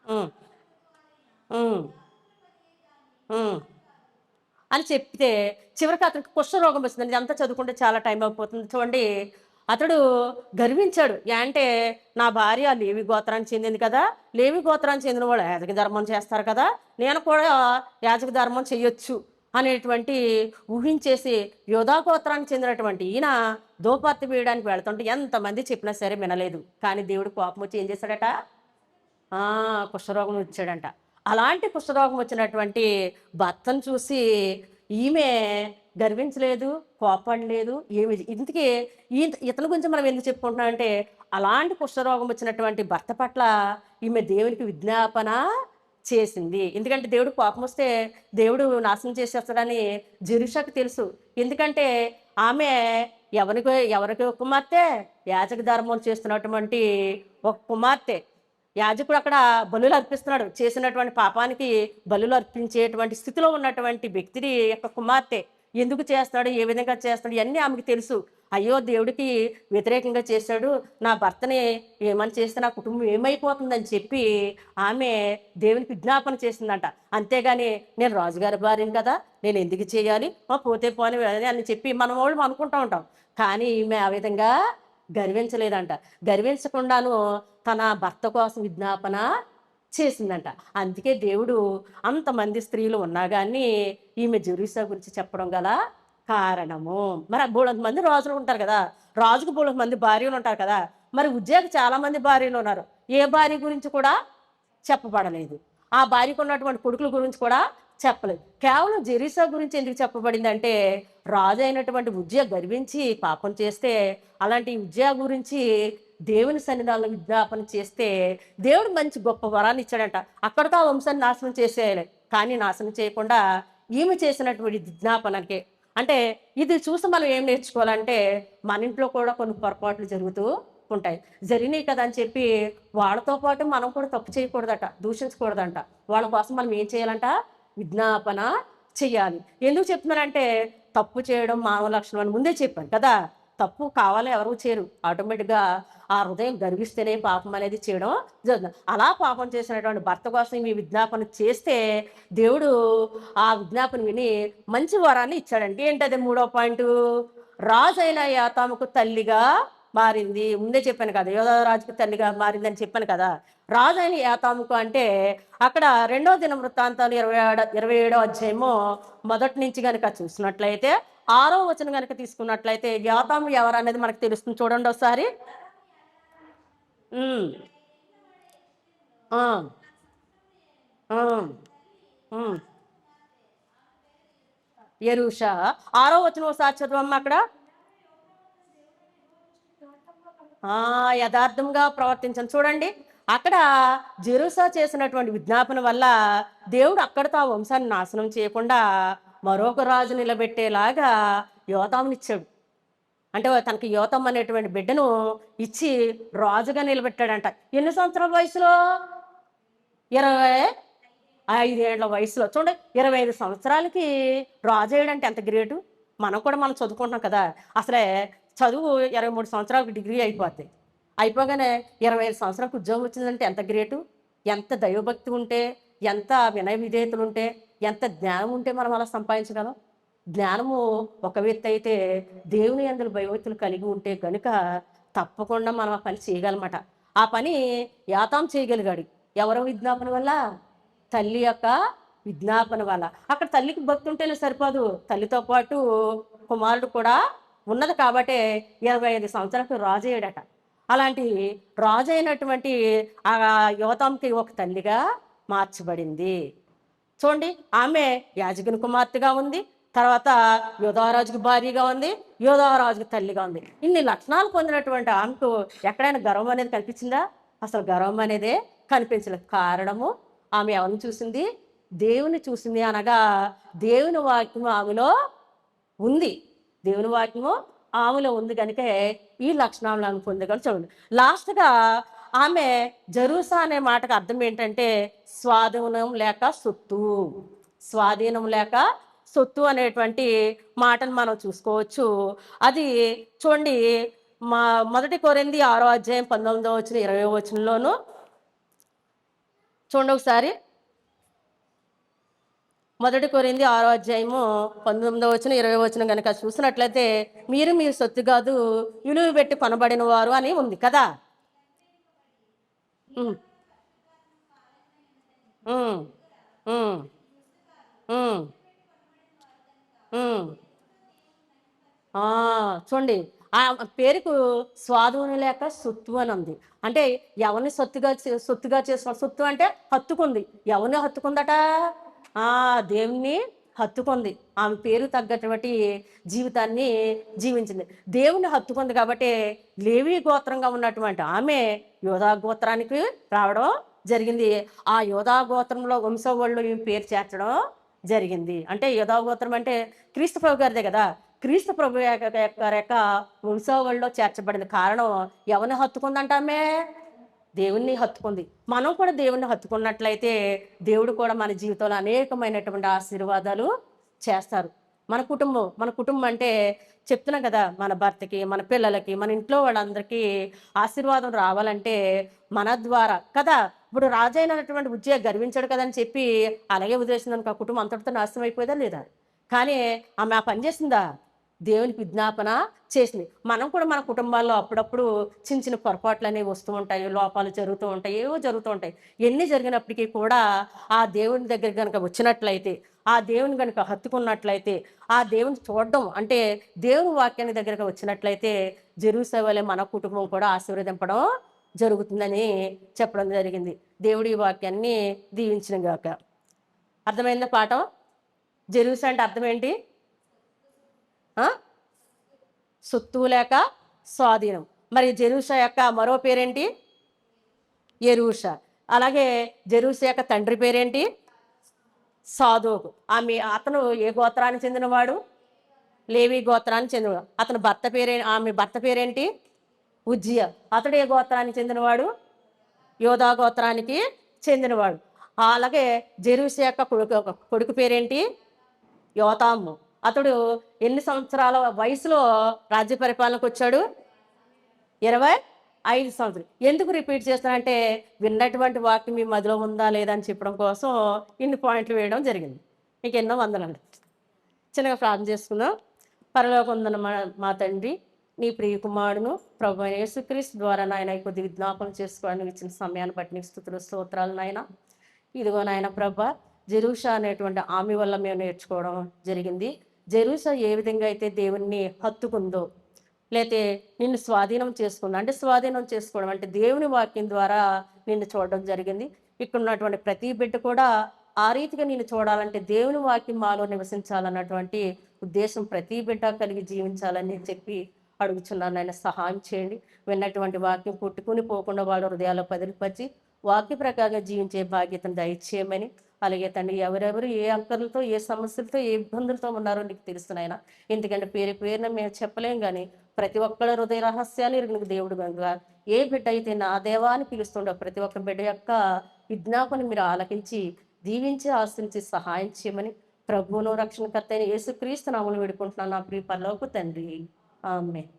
ఉమ్, ఉమ్, ఉమ్ అని చెప్తే చివరికి అతనికి కుష్ఠరోగం వచ్చిందండి. ఇదంతా చదువుకుంటే చాలా టైం అయిపోతుంది చూడండి. అతడు గర్వించాడు. అంటే నా భార్య లేవి గోత్రానికి చెందింది కదా, లేవి గోత్రానికి చెందిన వాళ్ళు యాజక ధర్మం చేస్తారు కదా, నేను కూడా యాజక ధర్మం చెయ్యొచ్చు అనేటువంటి ఊహించేసి యోధా గోత్రానికి చెందినటువంటి ఈయన దోపత్తి వేయడానికి వెళ్తుంటే ఎంతమంది చెప్పినా సరే వినలేదు. కానీ దేవుడు కోపం వచ్చి ఏం చేశాడట? ఆ, కుష్ఠరోగం వచ్చాడంట. అలాంటి కుష్ఠరోగం వచ్చినటువంటి భర్తను చూసి ఈమె గర్వించలేదు, కోపడలేదు. ఏమి ఇంతకీ ఇతని గురించి మనం ఎందుకు చెప్పుకుంటున్నాం అంటే అలాంటి కుష్ఠరోగం వచ్చినటువంటి భర్త పట్ల ఈమె దేవునికి విజ్ఞాపన చేసింది. ఎందుకంటే దేవుడు కోపం వస్తే దేవుడు నాశనం చేసేస్తాడని జెరూషాకు తెలుసు. ఎందుకంటే ఆమె ఎవరికి ఒక కుమార్తె? యాజక ధర్మం చేస్తున్నటువంటి ఒక కుమార్తె. యాజకుడు అక్కడ బలులు అర్పిస్తున్నాడు. చేసినటువంటి పాపానికి బలులు అర్పించేటువంటి స్థితిలో ఉన్నటువంటి వ్యక్తిని యొక్క కుమార్తె. ఎందుకు చేస్తాడు, ఏ విధంగా చేస్తాడు, ఇవన్నీ ఆమెకు తెలుసు. అయ్యో దేవుడికి వ్యతిరేకంగా చేశాడు, నా భర్తని ఏమని చేస్తే నా కుటుంబం ఏమైపోతుందని చెప్పి ఆమె దేవునికి విజ్ఞాపన చేసిందంట. అంతేగాని నేను రాజుగారి భార్యను కదా, నేను ఎందుకు చేయాలి, పోతే పోని అని చెప్పి మనం వాళ్ళు అనుకుంటూ ఉంటాం. కానీ ఈమె ఆ విధంగా గర్వించలేదంట. గర్వించకుండాను తన భర్త కోసం విజ్ఞాపన చేసిందంట. అందుకే దేవుడు అంతమంది స్త్రీలు ఉన్నా కానీ ఈమె జెరూషా గురించి చెప్పడం గల కారణము. మరి బోళంత మంది రాజులు ఉంటారు కదా, రాజుకు బోళంత మంది భార్యలు ఉంటారు కదా, మరి ఉజ్జియాకి చాలా మంది భార్యలు ఉన్నారు. ఏ భార్య గురించి కూడా చెప్పబడలేదు. ఆ భార్యకు ఉన్నటువంటి కొడుకుల గురించి కూడా చెప్పలేదు. కేవలం జెరూషా గురించి ఎందుకు చెప్పబడిందంటే రాజు అయినటువంటి ఉజ్జియా గర్వించి పాపం చేస్తే అలాంటి ఉజ్జియా గురించి దేవుని సన్నిధానంలో విజ్ఞాపన చేస్తే దేవుడు మంచి గొప్ప వరాన్ని ఇచ్చాడంట. అక్కడితో ఆ వంశాన్ని నాశనం చేసేయాలి, కానీ నాశనం చేయకుండా ఈమె చేసినటువంటి విజ్ఞాపనకే. అంటే ఇది చూసి మనం ఏం నేర్చుకోవాలంటే మన ఇంట్లో కూడా కొన్ని పొరపాట్లు జరుగుతూ ఉంటాయి. జరిగినాయి కదా అని చెప్పి వాళ్ళతో పాటు మనం కూడా తప్పు చేయకూడదట, దూషించకూడదంట. వాళ్ళ కోసం మనం ఏం చేయాలంట? విజ్ఞాపన చెయ్యాలి. ఎందుకు చెప్తున్నానంటే తప్పు చేయడం మానవ లక్షణం అని ముందే చెప్పాను కదా. తప్పు కావాలి ఎవరు చేయరు, ఆటోమేటిక్గా ఆ హృదయం గర్విస్తేనే పాపం అనేది చేయడం జరుగుతుంది. అలా పాపం చేసినటువంటి భర్త కోసం మీ విజ్ఞాపన చేస్తే దేవుడు ఆ విజ్ఞాపన విని మంచి వరాన్ని ఇచ్చాడంటే ఏంటది? 3వ పాయింట్, రాజు అయిన యాతాముకు తల్లిగా మారింది. ముందే చెప్పాను కదా, యోధారాజుకు తల్లిగా మారిందని చెప్పాను కదా. రాజు అయిన యాతాముకు అంటే అక్కడ 2వ దినవృత్తాంతాలు 27వ అధ్యాయము మొదటి నుంచి కనుక చూసినట్లయితే 6వ వచనం కనుక తీసుకున్నట్లయితే యాతాము ఎవరు అనేది మనకు తెలుస్తుంది. చూడండి ఒకసారి. ఉమ్, ఆ, ఆ, ఉమ్. యెరూషా 6వ వచనం ఒకసారి చదవమ్మా. అక్కడ యథార్థంగా ప్రవర్తించండి. చూడండి, అక్కడ జెరూషా చేసినటువంటి విజ్ఞాపన వల్ల దేవుడు అక్కడితో ఆ వంశాన్ని నాశనం చేయకుండా మరొక రాజు నిలబెట్టేలాగా యోతామునిచ్చాడు. అంటే తనకి యోతం అనేటువంటి బిడ్డను ఇచ్చి రాజుగా నిలబెట్టాడంట. ఎన్ని సంవత్సరాల వయసులో? 25 ఏళ్ల వయసులో. చూడండి, 25 సంవత్సరాలకి రాజు అయ్యాడంటే ఎంత గ్రేటు. మనం చదువుకుంటున్నాం కదా, అసలే చదువు 23 సంవత్సరాలకు డిగ్రీ అయిపోద్ది. అయిపోగానే 25 సంవత్సరాలకు ఉద్యోగం వచ్చిందంటే ఎంత గ్రేటు. ఎంత దైవభక్తి ఉంటే, ఎంత వినయ విధేయతలు ఉంటే, ఎంత జ్ఞానం ఉంటే మనం అలా సంపాదించగలం. జ్ఞానము ఒక వ్యక్తి అయితే దేవుని యందు భయభక్తులు కలిగి ఉంటే కనుక తప్పకుండా మనం ఆ పని చేయగలమట. ఆ పని యాతాం చేయగలిగాడు. ఎవరో విజ్ఞాపన వల్ల? తల్లి యొక్క విజ్ఞాపన వల్ల. అక్కడ తల్లికి భక్తి ఉంటేనే సరిపోదు, తల్లితో పాటు కుమారుడు కూడా ఉన్నది కాబట్టి 25 సంవత్సరాలకు రాజు అయ్యాడట. అలాంటి రాజు అయినటువంటి ఆ యోతాంకి ఒక తల్లిగా మార్చబడింది. చూడండి, ఆమె యాజకుని కుమార్తెగా ఉంది, తర్వాత యోధారాజుకి భార్యగా ఉంది, యోధారాజుకి తల్లిగా ఉంది. ఇన్ని లక్షణాలు పొందినటువంటి ఆమెకు ఎక్కడైనా గర్వం అనేది కనిపించిందా? అసలు గర్వం అనేదే కనిపించలేదు. కారణము ఆమె ఎవరిని చూసింది? దేవుని చూసింది. అనగా దేవుని వాక్యము ఆమెలో ఉంది. దేవుని వాక్యము ఆమెలో ఉంది కనుక ఈ లక్షణాలను ఆమె పొంది. కానీ చూడండి, లాస్ట్గా ఆమె జెరూసా అనే మాటకు అర్థం ఏంటంటే స్వాధీనం లేక సొత్తు. స్వాధీనం లేక సొత్తు అనేటువంటి మాటను మనం చూసుకోవచ్చు. అది చూడండి, మా 1 కొరింథీ 6వ అధ్యాయం 19వ వచనం 20వ వచనంలోను చూడండి ఒకసారి. 1 కొరింథీ 6వ అధ్యాయము 19వ వచనం 20వ వచనం కనుక చూసినట్లయితే మీరు సొత్తు కాదు విలువ పెట్టి కొనబడిన వారు అని ఉంది కదా. ఉమ్, ఉమ్, ఉమ్, ఉమ్, ఉమ్. చూడండి, ఆ పేరుకు స్వాధీనం లేక సొత్తు అని ఉంది. అంటే ఎవరిని సొత్తుగా చేసుకోవాలి? సొత్తు అంటే హత్తుకుంది. ఎవరిని హత్తుకుందట? దేవుణ్ణి హత్తుకుంది. ఆమె పేరు తగ్గటువంటి జీవితాన్ని జీవించింది. దేవుణ్ణి హత్తుకుంది కాబట్టి లేవి గోత్రంగా ఉన్నటువంటి ఆమె యోధా గోత్రానికి రావడం జరిగింది. ఆ యోధా గోత్రంలో వంశవాళ్ళు ఈమె పేరు చేర్చడం జరిగింది. అంటే యోధా గోత్రం అంటే క్రీస్తు ప్రభు గారిదే కదా. క్రీస్తు ప్రభు యొక్క వంశవాళ్ళలో చేర్చబడింది. కారణం ఎవరిని హత్తుకుందంట? ఆమె దేవుణ్ణి హత్తుకుంది. మనం కూడా దేవుణ్ణి హత్తుకున్నట్లయితే దేవుడు కూడా మన జీవితంలో అనేకమైనటువంటి ఆశీర్వాదాలు చేస్తారు. మన కుటుంబం అంటే చెప్తున్నాం కదా, మన భర్తకి, మన పిల్లలకి, మన ఇంట్లో వాళ్ళందరికీ ఆశీర్వాదం రావాలంటే మన ద్వారా కదా. ఇప్పుడు రాజైనటువంటి ఉజ్జయ గర్వించాడు కదా అని చెప్పి అలాగే వదిలేసిందనుకో, ఆ కుటుంబం అంతటితో నాశనం అయిపోయేదా లేదా? కానీ ఆమె ఆ పని చేసిందా? దేవునికి విజ్ఞాపన చేసింది. మనం కూడా మన కుటుంబాల్లో అప్పుడప్పుడు చిన్న చిన్న పొరపాట్లు అనేవి వస్తూ ఉంటాయి, లోపాలు జరుగుతూ ఉంటాయి, ఏవో జరుగుతూ ఉంటాయి. ఎన్ని జరిగినప్పటికీ కూడా ఆ దేవుని దగ్గర కనుక వచ్చినట్లయితే, ఆ దేవుని కనుక హత్తుకున్నట్లయితే, ఆ దేవుని చూడడం అంటే దేవుని వాక్యాన్ని దగ్గరకు వచ్చినట్లయితే జెరూసా వలె మన కుటుంబం కూడా ఆశీర్వదింపడం జరుగుతుందని చెప్పడం జరిగింది. దేవుడి వాక్యాన్ని దీవించిన గాక. అర్థమైందా పాఠం? జెరూసా అంటే అర్థం ఏంటి? సొత్తు లేక స్వాధీనం. మరి జెరూసా యొక్క మరో పేరేంటి? యెరూషా. అలాగే జెరూసా యొక్క తండ్రి పేరేంటి? సాదోకు. అతను ఏ గోత్రానికి చెందినవాడు? లేవి గోత్రానికి చెందినవాడు. ఆమె భర్త పేరేంటి? ఉజ్జియా. అతడు ఏ గోత్రానికి చెందినవాడు? యోధా గోత్రానికి చెందినవాడు. అలాగే జెరూసా యొక్క కొడుకు పేరేంటి? యోతాము. అతడు ఎన్ని సంవత్సరాల వయసులో రాజ్య పరిపాలనకు వచ్చాడు? 25 సంవత్సరాలు. ఎందుకు రిపీట్ చేస్తానంటే విన్నటువంటి వాక్యం మీ మదిలో ఉందా లేదా అని చెప్పడం కోసం ఇన్ని పాయింట్లు వేయడం జరిగింది. మీకు ఎన్నో వందలండి. చిన్నగా ప్రార్థన చేసుకుందాం. పరలోకమందున్న మా తండ్రి, నీ ప్రియ కుమారుడును ప్రభువైన యేసుక్రీస్తు ద్వారా నాయన కొద్ది విజ్ఞాపనం చేసుకోవడానికి ఇచ్చిన సమయాన్ని బట్టి నీకు స్తుతులు స్తోత్రాలు నాయన. ఇదిగో నాయన ప్రభా, జెరూసా అనేటువంటి ఆమె వల్ల మేము నేర్చుకోవడం జరిగింది. జెరూసా ఏ విధంగా అయితే దేవుణ్ణి హత్తుకుందో, లేతే నిన్ను స్వాధీనం చేసుకుందో, అంటే స్వాధీనం చేసుకోవడం అంటే దేవుని వాక్యం ద్వారా నిన్ను చూడడం జరిగింది. ఇక్కడ ఉన్నటువంటి ప్రతి బిడ్డ కూడా ఆ రీతిగా నిన్ను చూడాలంటే దేవుని వాక్యం మాలో నివసించాలన్నటువంటి ఉద్దేశం ప్రతి బిడ్డ కలిగి జీవించాలని చెప్పి అడుగుచున్నాను. ఆయన సహాయం చేయండి. విన్నటువంటి వాక్యం పుట్టుకుని పోకుండా వాళ్ళ హృదయాల్లో పదిలిపరిచి వాక్య ప్రకారంగా జీవించే బాధ్యతను దయచేయమని, అలాగే తండ్రి ఎవరెవరు ఏ అక్కర్లతో, ఏ సమస్యలతో, ఏ ఇబ్బందులతో ఉన్నారో నీకు తెలుస్తున్నాయినా. ఎందుకంటే పేరున మేము చెప్పలేం, కానీ ప్రతి ఒక్కళ్ళ హృదయ రహస్యాలు ఎరిగిన దేవుడు కనుక ఏ బిడ్డ అయితే నా దేవా అని పిలుస్తుండో ప్రతి ఒక్క బిడ్డ యొక్క విజ్ఞాపన మీరు ఆలకించి దీవించి ఆశ్రయించి సహాయం చేయమని ప్రభువును రక్షణకర్త అయిన యేసుక్రీస్తు నామమున వేడుకుంటున్నాను నా ప్రియ పరలోకపు తండ్రి. ఆమేన్.